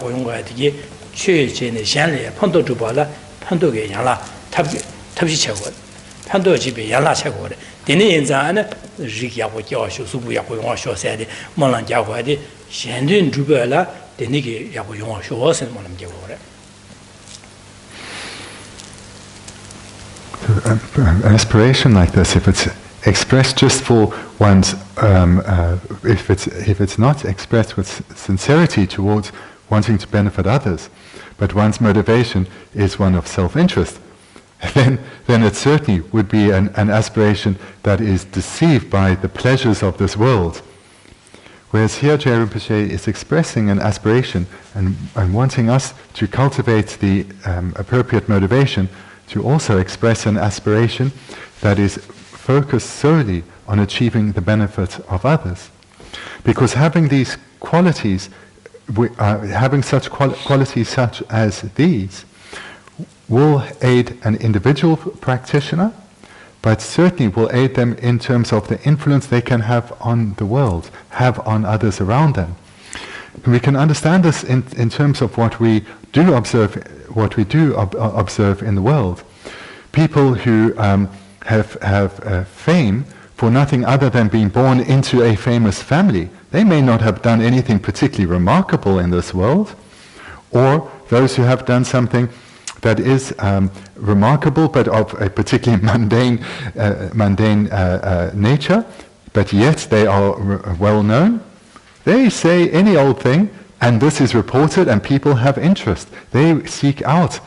Che, Shalia, Ponto Tubala, Pandoge Yala, Tabshichawad, Pando Jibi, Yala Chagod, Dini in Zana, Rikia, Subuya, said, Molan Jawadi, Shandin Jubela, the Niki Yakuyon Shos and Molam Javore. An aspiration like this, if it's expressed just for one's, if it's not expressed with sincerity towards wanting to benefit others, but one's motivation is one of self-interest, then it certainly would be an aspiration that is deceived by the pleasures of this world. Whereas here Jai Rinpoche is expressing an aspiration and wanting us to cultivate the appropriate motivation to also express an aspiration that is focused solely on achieving the benefit of others. Because having these qualities, having such qualities such as these, will aid an individual practitioner, but certainly will aid them in terms of the influence they can have on the world, have on others around them. And we can understand this in terms of what we do observe in the world. People who have fame for nothing other than being born into a famous family, they may not have done anything particularly remarkable in this world, or those who have done something that is remarkable but of a particularly mundane nature, but yet they are well known. They say any old thing, and this is reported, and people have interest. They seek out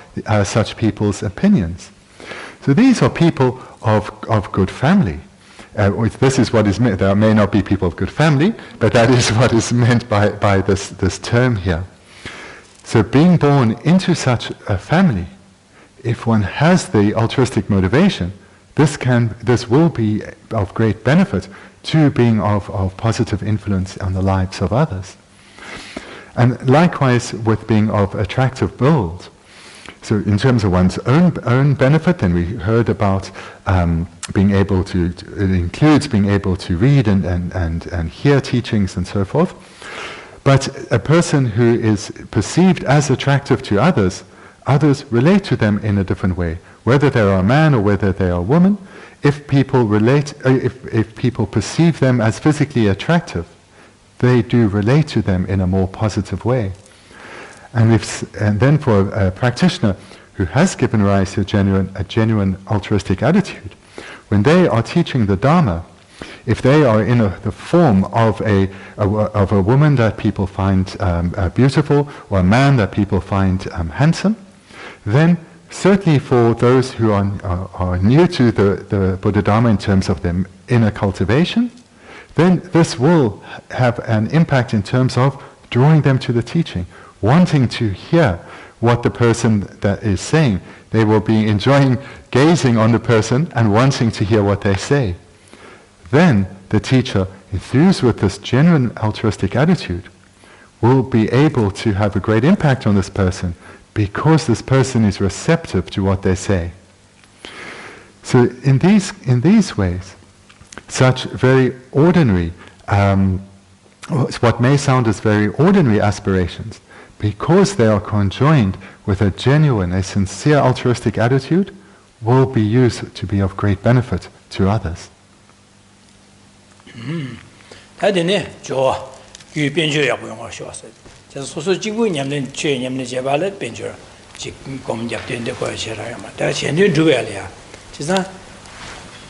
such people's opinions. So these are people of good family. This is what is meant. There may not be people of good family, but that is what is meant by this term here. So being born into such a family, if one has the altruistic motivation, this will be of great benefit to being of positive influence on the lives of others. And likewise with being of attractive build. So in terms of one's own benefit, then we heard about being able to, it includes being able to read and hear teachings and so forth. But a person who is perceived as attractive to others relate to them in a different way. Whether they are a man or whether they are a woman, if people perceive them as physically attractive, they do relate to them in a more positive way. And then for a practitioner who has given rise to a genuine altruistic attitude, when they are teaching the Dharma, if they are in the form of a woman that people find beautiful, or a man that people find handsome, then certainly for those who are new to the Buddha Dharma in terms of their inner cultivation, then this will have an impact in terms of drawing them to the teaching, wanting to hear what the person that is saying. They will be enjoying gazing on the person and wanting to hear what they say. Then the teacher, enthused with this genuine altruistic attitude, will be able to have a great impact on this person because this person is receptive to what they say. So in these ways, such very ordinary, what may sound as very ordinary aspirations, because they are conjoined with a genuine, a sincere altruistic attitude, will be used to be of great benefit to others.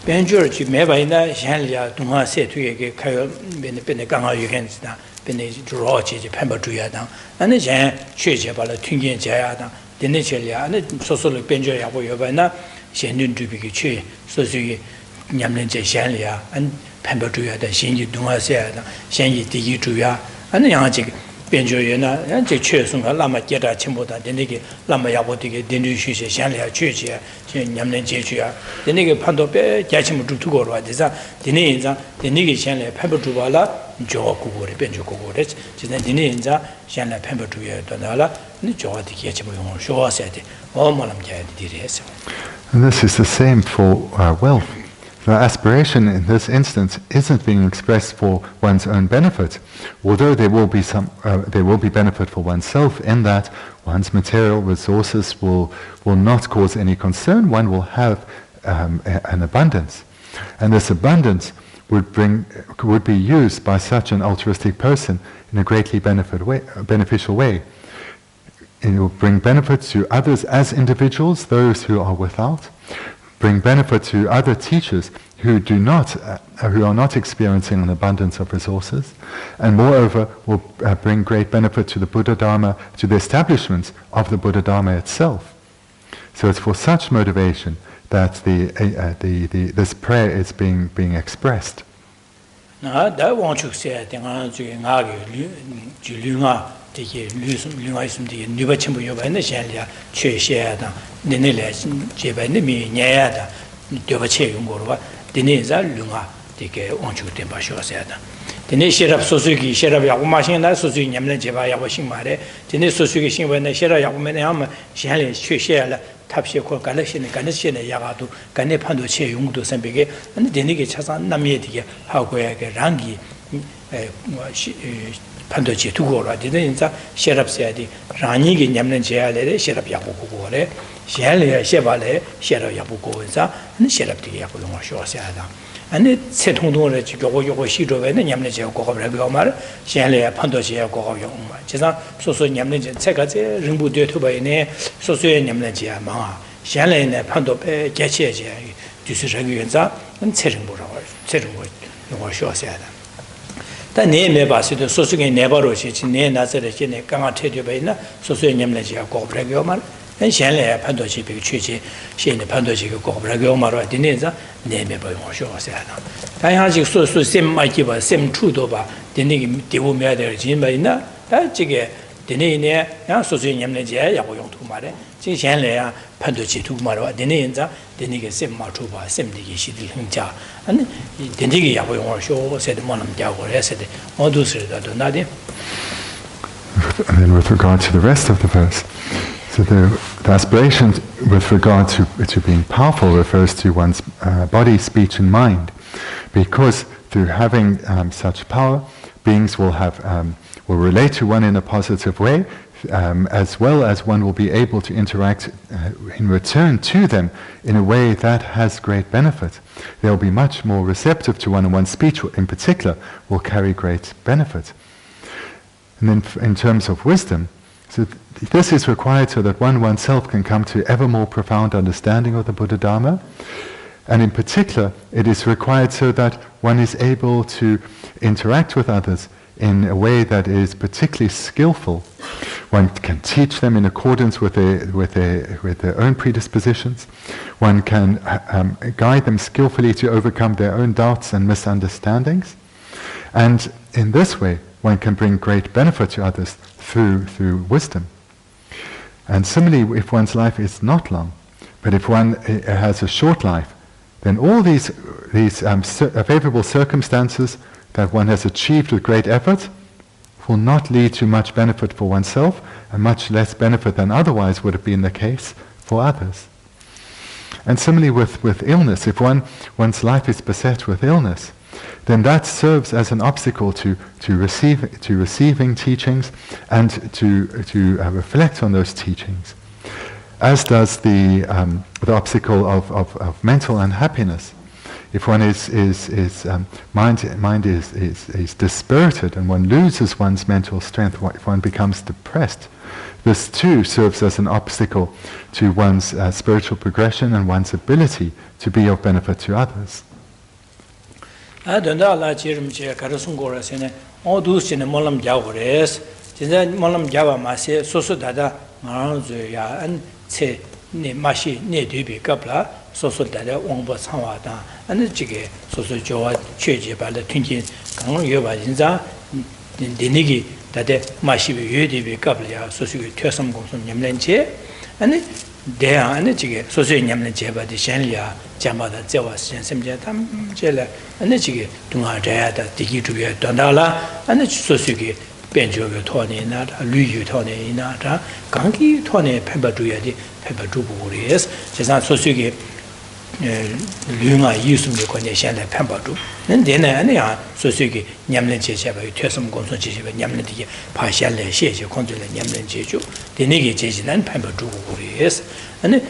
Benjur chi mebaina shanlia dunga se tuye kayo bene ganga yugen da bene ro chi pemba tuya da ane jan chue bala tungyen jaya da dene chelia ane sosolo benjur ya bo yobana shenun dubi ki chue sosu nyamlen je shanlia an pemba tuya da shinji dunga se da shenji digi tuya ane yang chi benjur yena yan je chue sunga lama jeda chimbo da dene ki lama ya bo dige dene shu se shanlia chue che nyamlen je chuya dene ki pando pe gyachim du tu go ro desa dene inza dene ki shanlia pemba tuba la jo ko go re benjur ko go re jina dene inza shanlia pemba tuya da la ni jo de gyachim yo sho sa de o malam ja de dire se. And this is the same for wealth. The aspiration in this instance isn't being expressed for one's own benefit, although there will be benefit for oneself in that one's material resources will not cause any concern. One will have an abundance, and this abundance would be used by such an altruistic person in a greatly beneficial way. It will bring benefit to others as individuals, those who are without. Bring benefit to other teachers who are not experiencing an abundance of resources, and moreover will bring great benefit to the Buddha Dharma, to the establishment of the Buddha Dharma itself. So it's for such motivation that this prayer is being expressed. 되게 류가 있으면 누가 전부 요번에 샬이야 최셔야다 내내래 제반에 미냐야다 되버체 용거로 봐 되네자 류가 되게 원초된 바셔야다 되네 시랍 소수기 시랍 야고 마신다 소수기 냠는 제바 야고 신말에 되네 소수기 신원에 시랍 야고면에 하면 샬이 최셔야라 탑시 고 갈래시네 간시네 야가도 간네 판도 체 용도 선비게 근데 되네게 차상 남예 되게 하고야게 랑기 판도지 두고 라 되는자 셰랍세야디 라니게 냠는 제야래 셰랍 야고고래 셰알레 셰발레 셰랍 야고고자 는 셰랍디게 야고 용어 쇼세야다 아니 세통동을 지고 요거 시도에는 냠는 제고 고고래 말 셰알레 판도지 야고고 용어 제가 소소 냠는 제 책가제 릉부대 투바이네 소소에 냠는 제야 마 셰알레네 판도배 개체제 뒤스르기 연자 는 체릉보라고 체릉보 용어 쇼세야다 네 매바시도 소수게 네바로시 네 나서레시 네 강아 태되베나 소수에 냠내지가 고브라고 말 현실에 판도시 비 취지 시에 판도시가 고브라고 말아 되네자 네 매바 용어쇼세하다 다양하지 소수 셈마기바 셈추도 봐 되네기 되고매야 될 진바이나 다 지게 되네네 야 소수에 냠내지야 야고 용투 말에 진현래야 판도시 두 말아 되네인자 되네게 셈마투바 셈디기 시디 흥자 아니 되네기 야고 용어쇼 세드 만남 야고 해세데 어두스르다도 나데. And then with regard to the rest of the verse, so the aspiration with regard to being powerful refers to one's body, speech and mind, because through having such power, beings will relate to one in a positive way, as well as one will be able to interact in return to them in a way that has great benefit. They'll be much more receptive to one, and one's speech in particular will carry great benefit. And then in terms of wisdom, so this is required so that oneself can come to ever more profound understanding of the Buddha Dharma. And in particular, it is required so that one is able to interact with others in a way that is particularly skillful. One can teach them in accordance with their own predispositions. One can guide them skillfully to overcome their own doubts and misunderstandings. And in this way, one can bring great benefit to others through wisdom. And similarly, if one's life is not long, but if one has a short life, then all these favorable circumstances that one has achieved with great effort will not lead to much benefit for oneself, and much less benefit than otherwise would have been the case for others. And similarly with illness, if one's life is beset with illness, then that serves as an obstacle to receiving teachings and to reflect on those teachings, as does the obstacle of mental unhappiness. If one mind is dispirited and one loses one's mental strength, if one becomes depressed, this too serves as an obstacle to one's spiritual progression and one's ability to be of benefit to others. Dade mashibi yudi bi kabla sosu tyosam gomsum nyamlenche ane deya ane chige sosu nyamlenche ba de shenlia jamada jewa shen semje tam jele ane chige dunga daya da digi duye dondala ane sosu ge benjo ge thone na lu yu thone na da gangi thone pheba duye di pheba dubu res jesan sosu ge Lunga usum de konye shanla pambadu. Then ane sosuki nyamlen chechaba tyosam gomson chechaba nyamlen dige pa shanla sheche konjule nyamlen chechu. Denegi chechi nan pambadu gures. Ane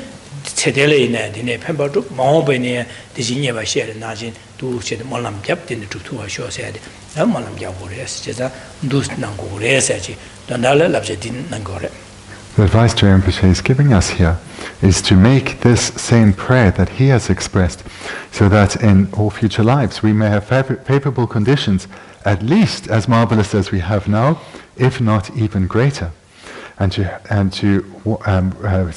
cedele ina dine pambadu maobe ne dijinyeba shere najin du ched molam jab dine tuktuwa shosede. Molam jab gures cheza dus nangu gures achi. Dandala labje din nangore. The advice to Rinpoche is giving us here is to make this same prayer that he has expressed, so that in all future lives we may have favorable conditions, at least as marvelous as we have now, if not even greater. And to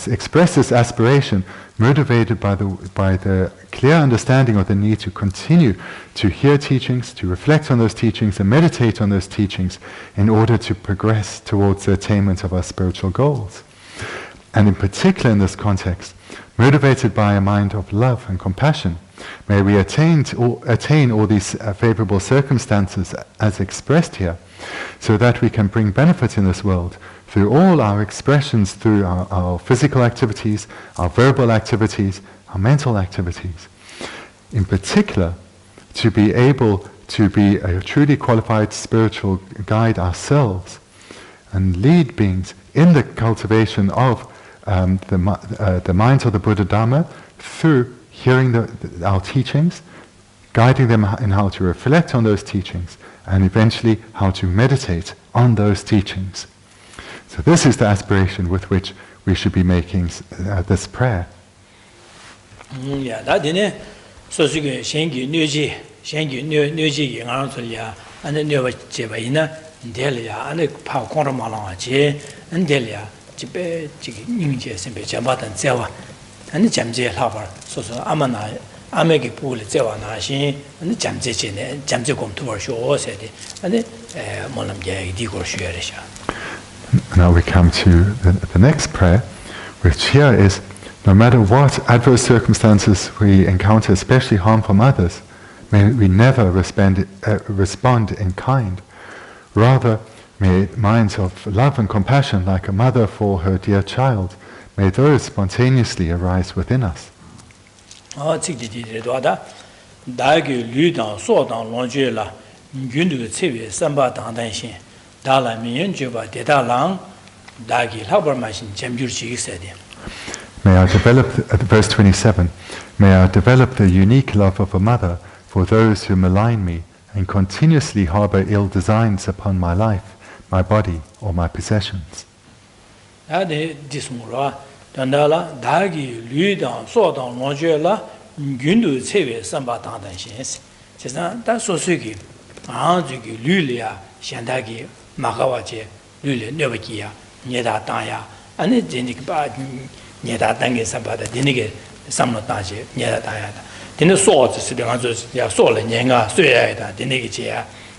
express this aspiration, motivated by the clear understanding of the need to continue to hear teachings, to reflect on those teachings, and meditate on those teachings in order to progress towards the attainment of our spiritual goals. And in particular in this context, motivated by a mind of love and compassion, may we attain all these favorable circumstances as expressed here, so that we can bring benefit in this world through all our expressions, through our physical activities, our verbal activities, our mental activities. In particular, to be able to be a truly qualified spiritual guide ourselves and lead beings in the cultivation of the minds of the Buddha Dharma through hearing our teachings, guiding them in how to reflect on those teachings, and eventually how to meditate on those teachings. So this is the aspiration with which we should be making this prayer. Now we come to the next prayer, which here is, no matter what adverse circumstances we encounter, especially harm from others, may we never respond in kind. Rather, may minds of love and compassion, like a mother for her dear child, may those spontaneously arise within us. May I develop, verse 27, may I develop the unique love of a mother for those who malign me and continuously harbor ill designs upon my life, my body, or my possessions. Nyeda dange sabada dinige samlo taje nyeda taya dine so tsi de ganzo ya so le nyenga suya da dinige che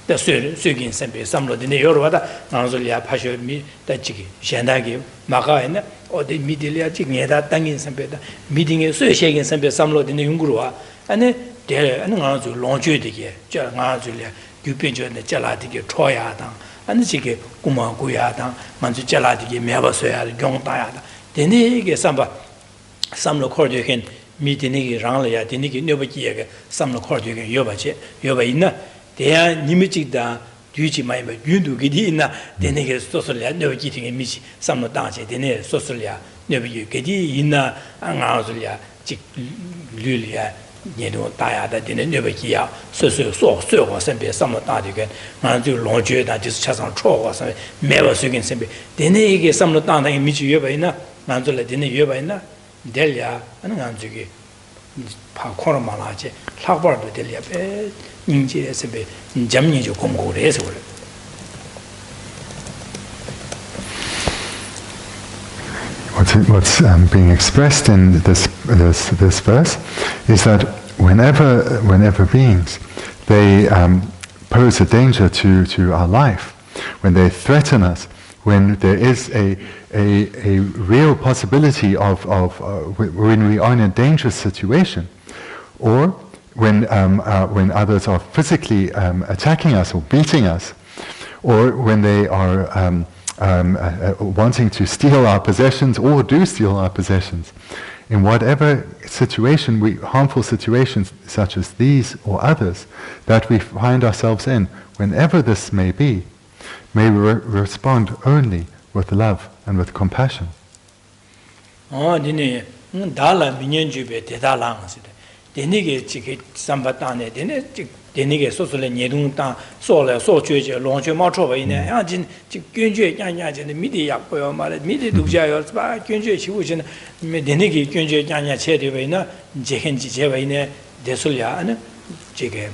da suyin sembe samlo dine yorwa da ganzo ya pasho mi da chigi shendagi maga ene o de midilia chi nyeda dange sembe da midinge suya shegen sembe samlo dine yungruwa ane de ane ganzo longju dige ja ganzo le gyupinjo ne jala dige choya da ane chige kuma guya da manju jala dige meba suya yong da ya da Denige samba samlo korjoken mi denige ranglaya denige nyobajiga samlo korjoken yobache yoba inna deya nimijida duji maiba yundu gidi inna denige sosolya nyobaji tinge michi samlo dangche denige sosolya nyobaji gidi inna angazulya chik lulya 年度大家的的那个一样，所我身边什么大的个，俺就老觉得就是车上错我身边，没我随跟身边，的那一个什么大的没去约会呢，俺就来的那约会呢，的呀，俺这个怕看了嘛那些，老板都的了呗，人家身边，咱们就公过来是不是？ What's being expressed in this verse is that whenever beings they pose a danger to our life, when they threaten us, when there is a real possibility of when we are in a dangerous situation, or when others are physically attacking us or beating us, or when they are wanting to steal our possessions or do steal our possessions. In whatever situation, harmful situations such as these or others that we find ourselves in, whenever this may be, may we respond only with love and with compassion. Denige so le niedung da so le so jue jue long jue ma chuo wei ne ya jin ji gyun jue yang yang jin de mi de ya guo yo ma le mi de du jia yo ba gyun jue qi wu jin me denige gyun jue yang yang che de wei ne jie hen ji jie wei ne de su ya ne ji ge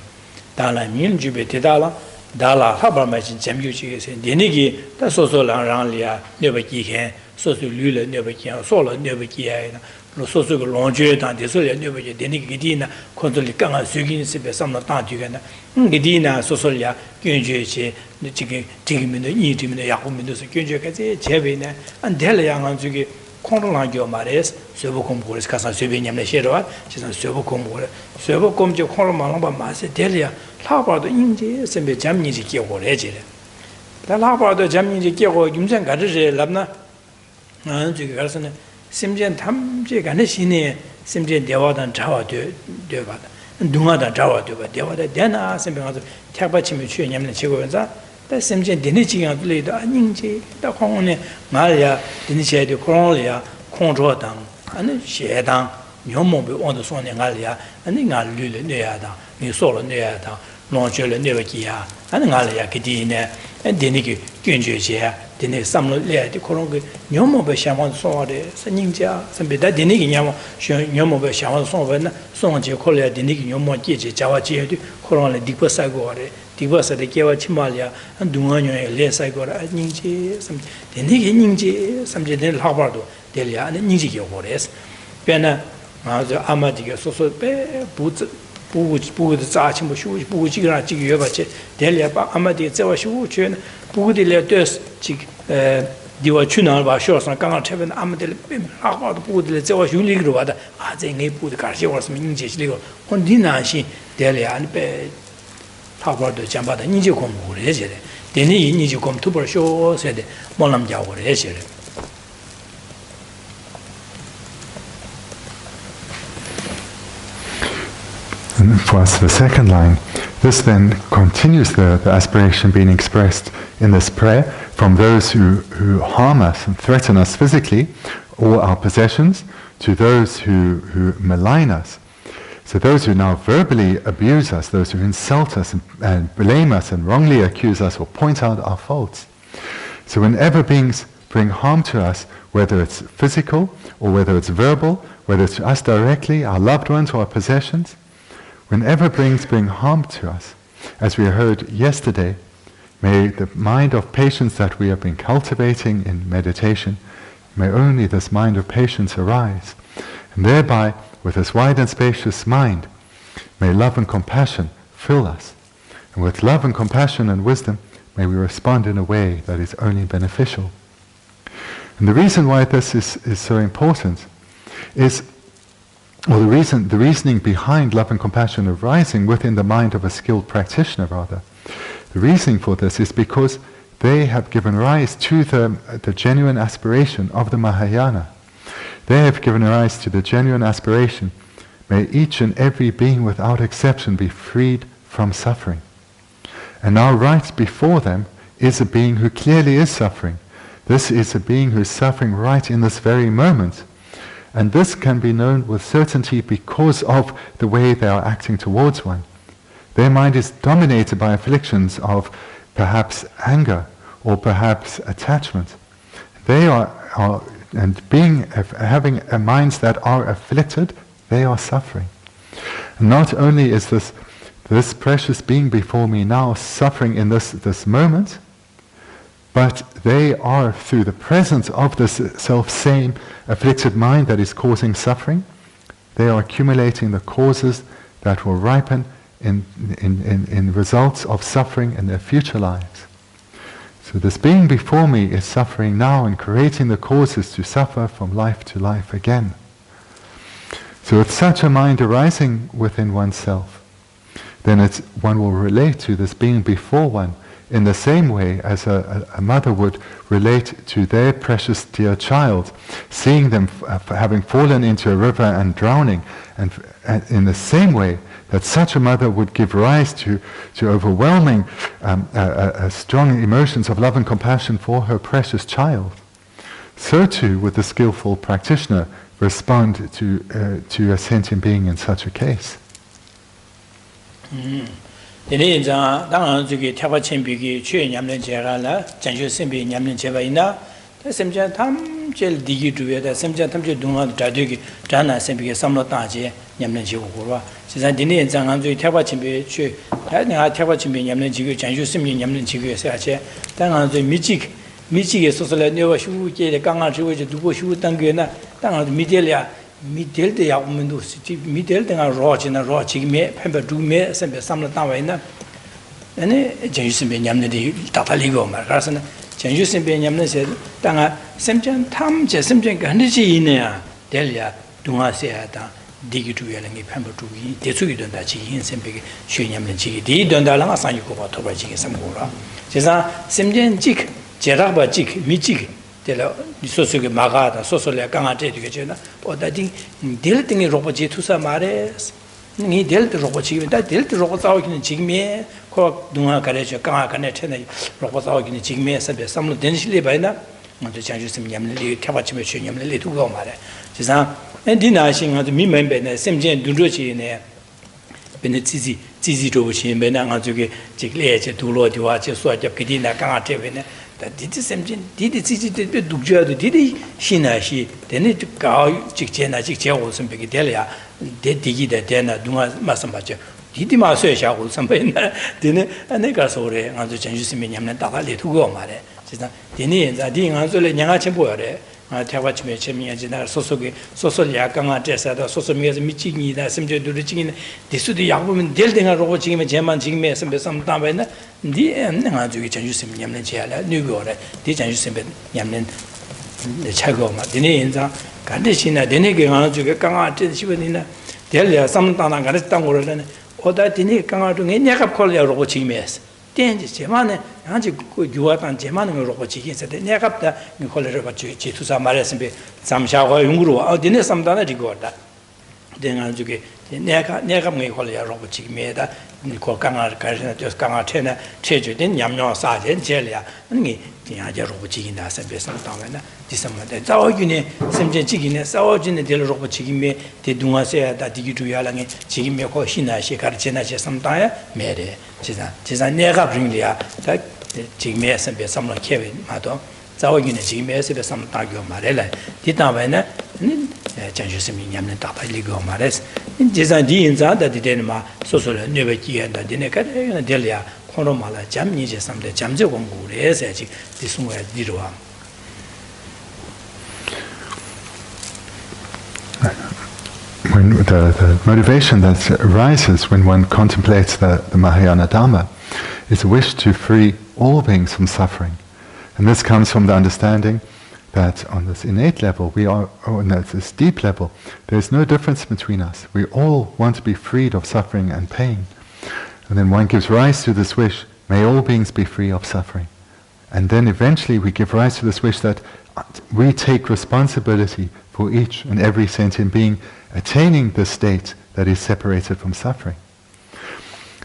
da la min ju be de da la ha ba ma jin jian yu ji ge sen denige da so rang li ya ne ba ji hen so lu le ne ba ji so le ne ba ji ya ne 所说个龙觉当的所以那个的那个地呢，看到你刚刚随便是别上了大地个呢，个地呢，所呀，感觉些这个面的你这面的雅虎面都是感觉个这前辈呢，按天了样啊这个看到浪叫嘛的，随不空过的，看上随便你们写的话，就像随不空过的，随不空就看到嘛浪把嘛是天了呀，老把的应节身边咱们你是结果来着的，但老把的咱们你结果，今天干这些，那么呢，这个是呢。 심지어 탐제 간의 신이 심지어 대화단 자와돼 되바다 동화단 자와돼 봐 대화다 되나 생각하서 택받침이 취냐면 지고면서 다 심지어 되는 지경 들리도 아닌지 다 공원에 말이야 되는 시에도 그런이야 공조당 아니 시에당 녀모비 온도 손에 말이야 아니 말류를 내야다 니 소로 내야다 논절을 내버기야 아니 말이야 그디네 되니게 견주제 되네 삼로래 그런 거 녀모비 상황 소화돼 선인자 선배다 되니게 녀모비 상황 소화나 송지 콜래 되니게 녀모 계제 자와지에도 그런을 디버사고래 디버사데 개와 치말이야 동안에 레사고라 닌지 섬 되니게 닌지 섬제된 하바도 될야 아니 닌지게 오래스 변나 아주 아마디게 소소 배 부부의 자침부 쉬우 부부지가 지기 여바체 될야 아마디 저와 쉬우chuyện 부부들에 됐 지 디와 추나를 봐 쇼선 강강 채변 아마들 하고도 부부들에 저와 쉬우리로 와다 아제 내 부부 가시 왔으면 인제시리고 혼디나시 될야 아니 배 타고도 잠바다 인제 공부를 해야지 되니 인제 공부 투벌 쇼세데 몰람 자고를 해야지 For us, the second line, this then continues the aspiration being expressed in this prayer from those who harm us and threaten us physically or our possessions to those who malign us. So those who now verbally abuse us, those who insult us and blame us and wrongly accuse us or point out our faults. So whenever beings bring harm to us, whether it's physical or whether it's verbal, whether it's to us directly, our loved ones or our possessions, whenever beings bring harm to us, as we heard yesterday, may the mind of patience that we have been cultivating in meditation, may only this mind of patience arise. And thereby, with this wide and spacious mind, may love and compassion fill us. And with love and compassion and wisdom, may we respond in a way that is only beneficial. And the reason why this is so important is, well, the reasoning behind love and compassion arising within the mind of a skilled practitioner, rather. The reasoning for this is because they have given rise to the genuine aspiration of the Mahayana. They have given rise to the genuine aspiration, may each and every being without exception be freed from suffering. And now right before them is a being who clearly is suffering. This is a being who is suffering right in this very moment. And this can be known with certainty because of the way they are acting towards one. Their mind is dominated by afflictions of perhaps anger or perhaps attachment. They are and having minds that are afflicted, they are suffering. And not only is this precious being before me now suffering in this moment, but they are, through the presence of this self-same afflicted mind that is causing suffering, they are accumulating the causes that will ripen in results of suffering in their future lives. So this being before me is suffering now and creating the causes to suffer from life to life again. So with such a mind arising within oneself, then one will relate to this being before one in the same way as a mother would relate to their precious dear child, seeing them having fallen into a river and drowning, and in the same way that such a mother would give rise to overwhelming strong emotions of love and compassion for her precious child. So too would the skillful practitioner respond to a sentient being in such a case. Dene zang dang zugi thapa chenpi gi chue nyamlen chega la janshu sembi nyamlen cheba ina ta semja tham chel digi duwe da semja tham che dunga da de gi dana sembi ge samlo ta je nyamlen chi ko wa sisan dene zang ang zugi thapa chenpi chue da nga thapa chenpi nyamlen chi ge janshu sembi nyamlen chi ge sa che dang ang zugi mi chi ge so so le ne wa shu je de gang gang chi we je du bo shu dang ge na dang ang mi de ya 미델 때 야고면도 미델 때가 로지나 로지메 펜베 두메 선배 삼는 다와이나 아니 제유스메 냠네디 다달리고 말가서는 제유스메 냠네세 땅아 샘전 탐제 샘전 간지 이네야 델야 동아세야다 디기투야랑이 펜베 두기 대수기 된다 지인 샘베게 쉐냠는 지기 디던달랑 아산이고 바토바지게 삼고라 제사 샘전 직 제라바 직 미직 소소게 마가다 소소래 강아테 되게잖아. 보다디 딜팅이 로봇이 투사 말에 니 딜트 로봇이 다 딜트 로봇 싸우기는 지금에 코 동아 가래죠. 강아간에 채네 로봇 싸우기는 지금에 sabbe 삼로 된실리 바이나 먼저 장주스님 냠리 태바치메 쉐냠리 두고 말에. 지상 엔디나신 아주 미멤베네 샘전 두르지네 베네치지 지지로시 베나가 저게 직레제 둘로디와 제 소아잡 기디나 강아테베네 디디 샘진 디디 지지데 독주야도 디디 신나시 데네 가 직제나 직제고 선배기 될야 데디기데 데나 누가 말씀하죠 디디 마셔샤고 선배나 데네 내가 소래 아주 전주스미 냠는 다달리 두고 말해 진짜 데네 자디 가서래 냥아 첨보여래 아 태화침에 재미야지나 소소게 소소 약강아 제사도 소소미에서 미치기다 심제도를 지기는 디수도 약보면 될 때가 로고 지금에 제만 지금에 선배 삼다면은 니 내가 저기 전주스미 냠는 제야라 누구래 디 전주스미 냠는 차고마 디네 인자 간데시나 데네게 가는 저게 강아 제시버니나 될야 삼다나 가르 땅고르는 오다 디네 강아 중에 내가 콜려 로고 지금에서 땡지 제만에 아직 그 유아단 제만은 로고 지기서데 내가다 콜려 같이 지투사 말했으면 잠샤고 용구로 어디네 삼다나 지고다 내가 저게 내가 뭐 콜려 로고 지기메다 그 강아 가르나 저 강아 테나 체주된 냠뇨 사제 제리아 아니 디아제 로고 지기나 선배서 당면나 디섬마데 자오균이 심제 지기네 싸워진의 될 로고 지기메 대둥아세다 디기주야랑에 지기메 고 신나시 가르치나 제 삼다야 메레 지사 내가 브링리아 다 지기메 선배 삼로 케베 마도 자오균이 지기메 선배 삼다교 말래라 디다베나 장주스미 냠는 다발리고 말레스 지사 디인자다 디데마 소소를 뇌베기한다 디네가 델야 코로마라 잠니제 삼데 잠제 공부를 해서지 디숨을 디로와 When the motivation that arises when one contemplates the Mahayana Dharma is a wish to free all beings from suffering. And this comes from the understanding that on this innate level, on this deep level, there's no difference between us. We all want to be freed of suffering and pain. And then one gives rise to this wish, may all beings be free of suffering. And then eventually we give rise to this wish that we take responsibility for each and every sentient being attaining the state that is separated from suffering.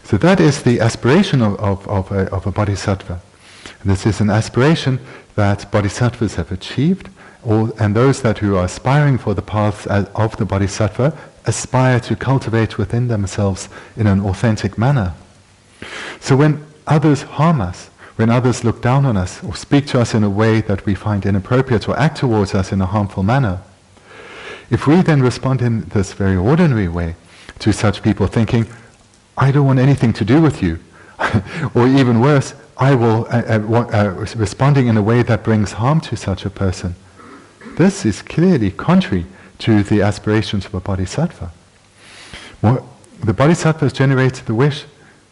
So that is the aspiration of a bodhisattva. And this is an aspiration that bodhisattvas have achieved, and those that who are aspiring for the paths of the Bodhisattva aspire to cultivate within themselves in an authentic manner. So when others harm us, when others look down on us or speak to us in a way that we find inappropriate or act towards us in a harmful manner, if we then respond in this very ordinary way to such people thinking, I don't want anything to do with you, or even worse, I will responding in a way that brings harm to such a person, this is clearly contrary to the aspirations of a bodhisattva. The bodhisattva has generated the wish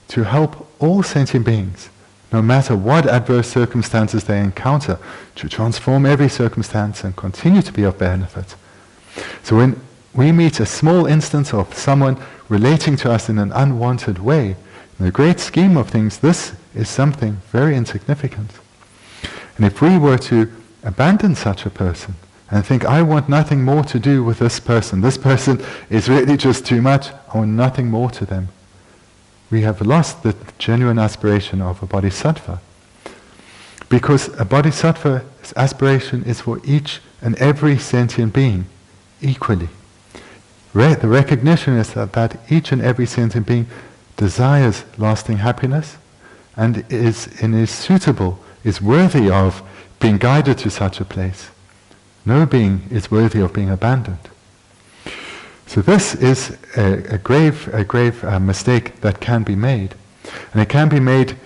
to help all sentient beings, no matter what adverse circumstances they encounter, to transform every circumstance and continue to be of benefit. So when we meet a small instance of someone relating to us in an unwanted way, in the great scheme of things, this is something very insignificant. And if we were to abandon such a person and think, I want nothing more to do with this person is really just too much, I want nothing more to them, we have lost the genuine aspiration of a bodhisattva. Because a bodhisattva's aspiration is for each and every sentient being equally. The recognition is that each and every sentient being desires lasting happiness and is suitable, is worthy of being guided to such a place. No being is worthy of being abandoned. So this is a grave mistake that can be made, and it can be made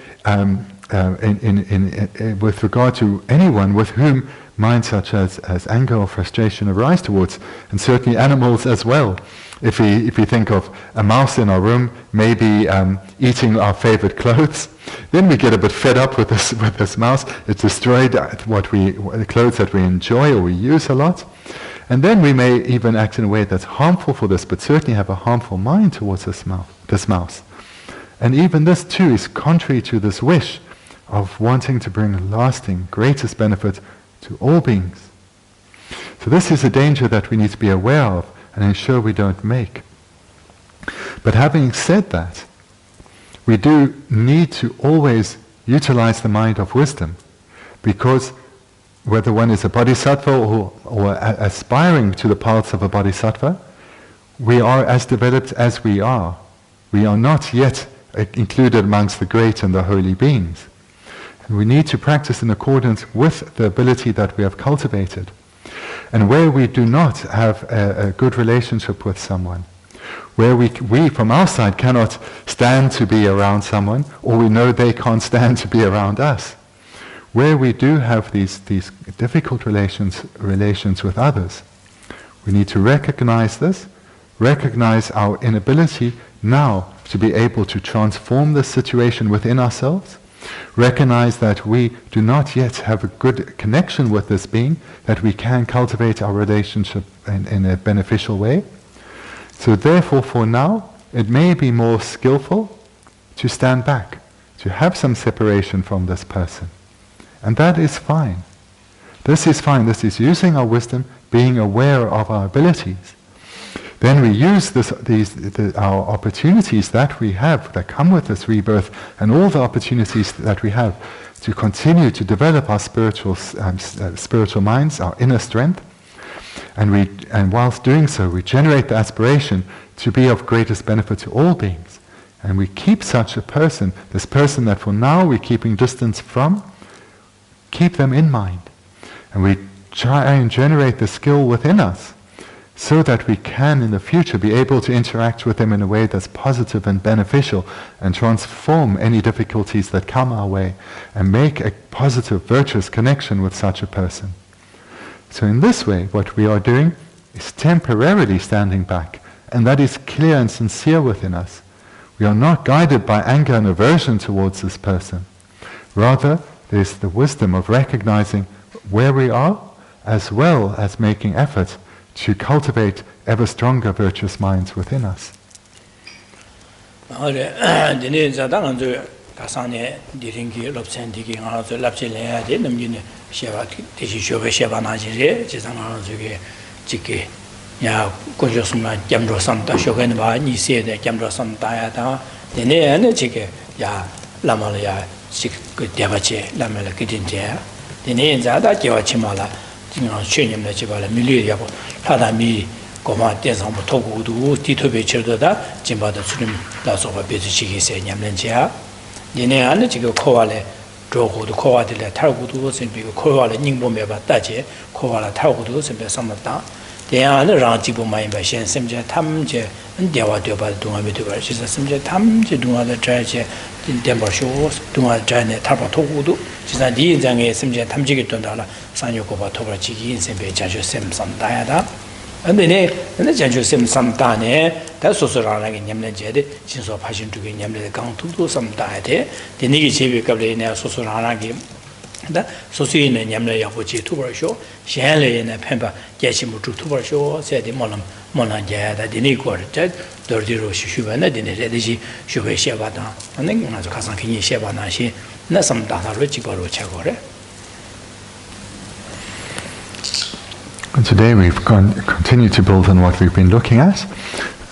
with regard to anyone with whom minds such as anger or frustration arise towards, and certainly animals as well. If we think of a mouse in our room, maybe eating our favorite clothes, then we get a bit fed up with this mouse. It's destroyed the clothes that we enjoy or we use a lot. And then we may even act in a way that's harmful for this, but certainly have a harmful mind towards this mouse. And even this too is contrary to this wish of wanting to bring lasting, greatest benefit to all beings. So this is a danger that we need to be aware of and ensure we don't make. But having said that, we do need to always utilize the mind of wisdom, because whether one is a bodhisattva or aspiring to the paths of a bodhisattva, we are as developed as we are. We are not yet included amongst the great and the holy beings. And we need to practice in accordance with the ability that we have cultivated. And where we do not have a good relationship with someone, where we from our side cannot stand to be around someone, or we know they can't stand to be around us, where we do have these difficult relations with others, we need to recognize this, recognize our inability now to be able to transform the situation within ourselves, recognize that we do not yet have a good connection with this being, that we can cultivate our relationship in a beneficial way. So therefore, for now, it may be more skillful to stand back, to have some separation from this person. And that is fine. This is fine. This is using our wisdom, being aware of our abilities. Then we use our opportunities that we have, that come with this rebirth, and all the opportunities that we have to continue to develop our spiritual minds, our inner strength. And whilst doing so, we generate the aspiration to be of greatest benefit to all beings. And we keep such a person, this person that for now we're keeping distance from, keep them in mind. And we try and generate the skill within us, so that we can in the future be able to interact with them in a way that's positive and beneficial, and transform any difficulties that come our way, and make a positive, virtuous connection with such a person. So in this way, what we are doing is temporarily standing back, and that is clear and sincere within us. We are not guided by anger and aversion towards this person. Rather, there's the wisdom of recognizing where we are, as well as making effort to cultivate ever stronger virtuous minds within us. 최념의 집안에 밀리야고 하다미 고마 대상부 토구도 디토베 쳐도다 진바도 수림 나서가 베지시기세 냠는지야 얘네 안에 지금 코와래 조고도 코와들에 탈구도 선비고 코와래 닝보메 봤다지 코와라 탈구도 선비 삼았다 대안은 라지부 많이 봐신 심제 탐제 대화 되바 동아미 되바 시서 심제 탐제 동아의 자제 덴버쇼 동아 자네 탈바 토구도 지난 리인장에 심제 탐지기 돈다라 산요고바 토바 지기 인생배 자주 셈삼다야다 근데 자주 셈삼다네 다 소소라라게 냠내제데 진소 파신 두개 냠내 강투도 삼다야데 데니기 제비갑레네 소소라라게 다 소수인의 냠내 야보지 투버쇼 셴레네 펜바 게시무 투버쇼 세디 몰란제다 데니고르데 더디로 슈슈바나 데네레지 슈베시바다 아는 아주 가상 기니 셰바나시 나삼다다로 지바로 차고래. And today we've continued to build on what we've been looking at,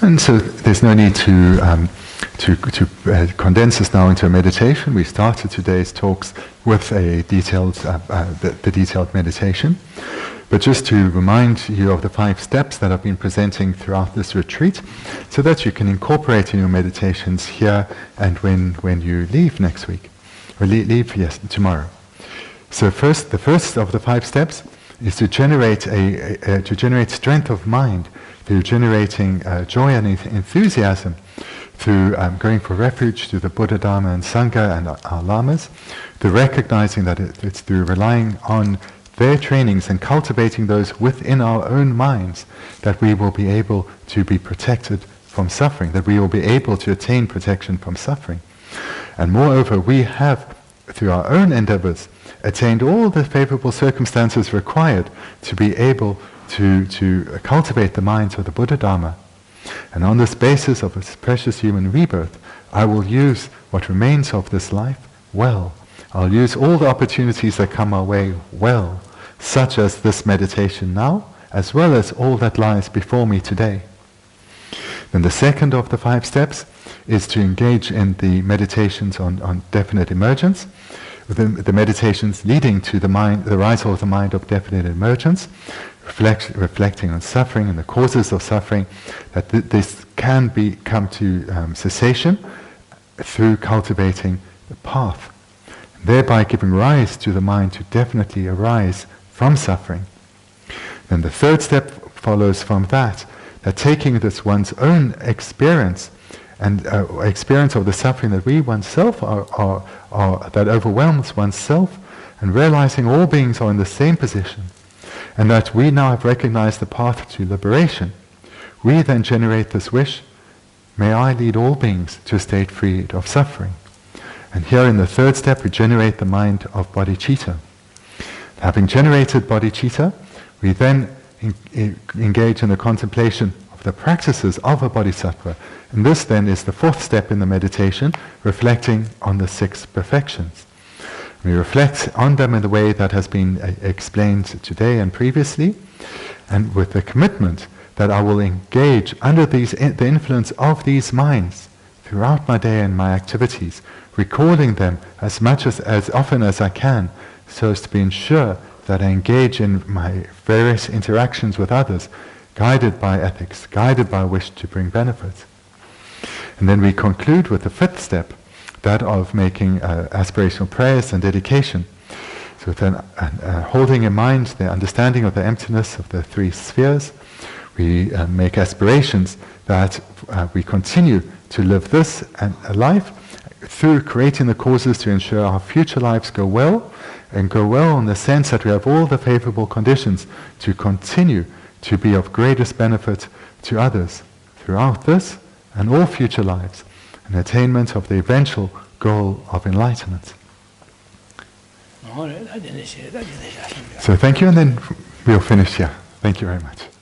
and so there's no need to condense this now into a meditation. We started today's talks with a detailed, the detailed meditation, but just to remind you of the 5 steps that I've been presenting throughout this retreat, so that you can incorporate in your meditations here and when you leave next week, or leave tomorrow. So the first of the 5 steps is to generate to generate strength of mind through generating joy and enthusiasm through going for refuge to the Buddha, Dharma and Sangha and our Lamas, through recognizing that it's through relying on their trainings and cultivating those within our own minds that we will be able to be protected from suffering, that we will be able to attain protection from suffering. And moreover, we have, through our own endeavors, attained all the favorable circumstances required to be able to cultivate the minds of the Buddha Dharma. And on this basis of this precious human rebirth, I will use what remains of this life well. I'll use all the opportunities that come our way well, such as this meditation now, as well as all that lies before me today. Then the second of the 5 steps is to engage in the meditations on definite emergence, the meditations leading to the rise of the mind of definite emergence, reflecting on suffering and the causes of suffering, that this can come to cessation through cultivating the path, thereby giving rise to the mind to definitely arise from suffering. Then the third step follows from that taking this one's own experience and experience of the suffering that we oneself are that overwhelms oneself, and realizing all beings are in the same position, and that we now have recognized the path to liberation, we then generate this wish, may I lead all beings to a state freed of suffering. And here in the third step we generate the mind of bodhicitta. Having generated bodhicitta, we then engage in the contemplation of the practices of a bodhisattva. And this then is the 4th step in the meditation, reflecting on the 6 perfections. We reflect on them in the way that has been explained today and previously, and with the commitment that I will engage under the influence of these minds throughout my day and my activities, recalling them as much as often as I can, so as to be ensured that I engage in my various interactions with others, guided by ethics, guided by a wish to bring benefit. And then we conclude with the 5th step, that of making aspirational prayers and dedication. So then holding in mind the understanding of the emptiness of the 3 spheres, we make aspirations that we continue to live this life through creating the causes to ensure our future lives go well, and go well in the sense that we have all the favorable conditions to continue to be of greatest benefit to others throughout this and all future lives, an attainment of the eventual goal of enlightenment. So thank you, and then we'll finish here. Thank you very much.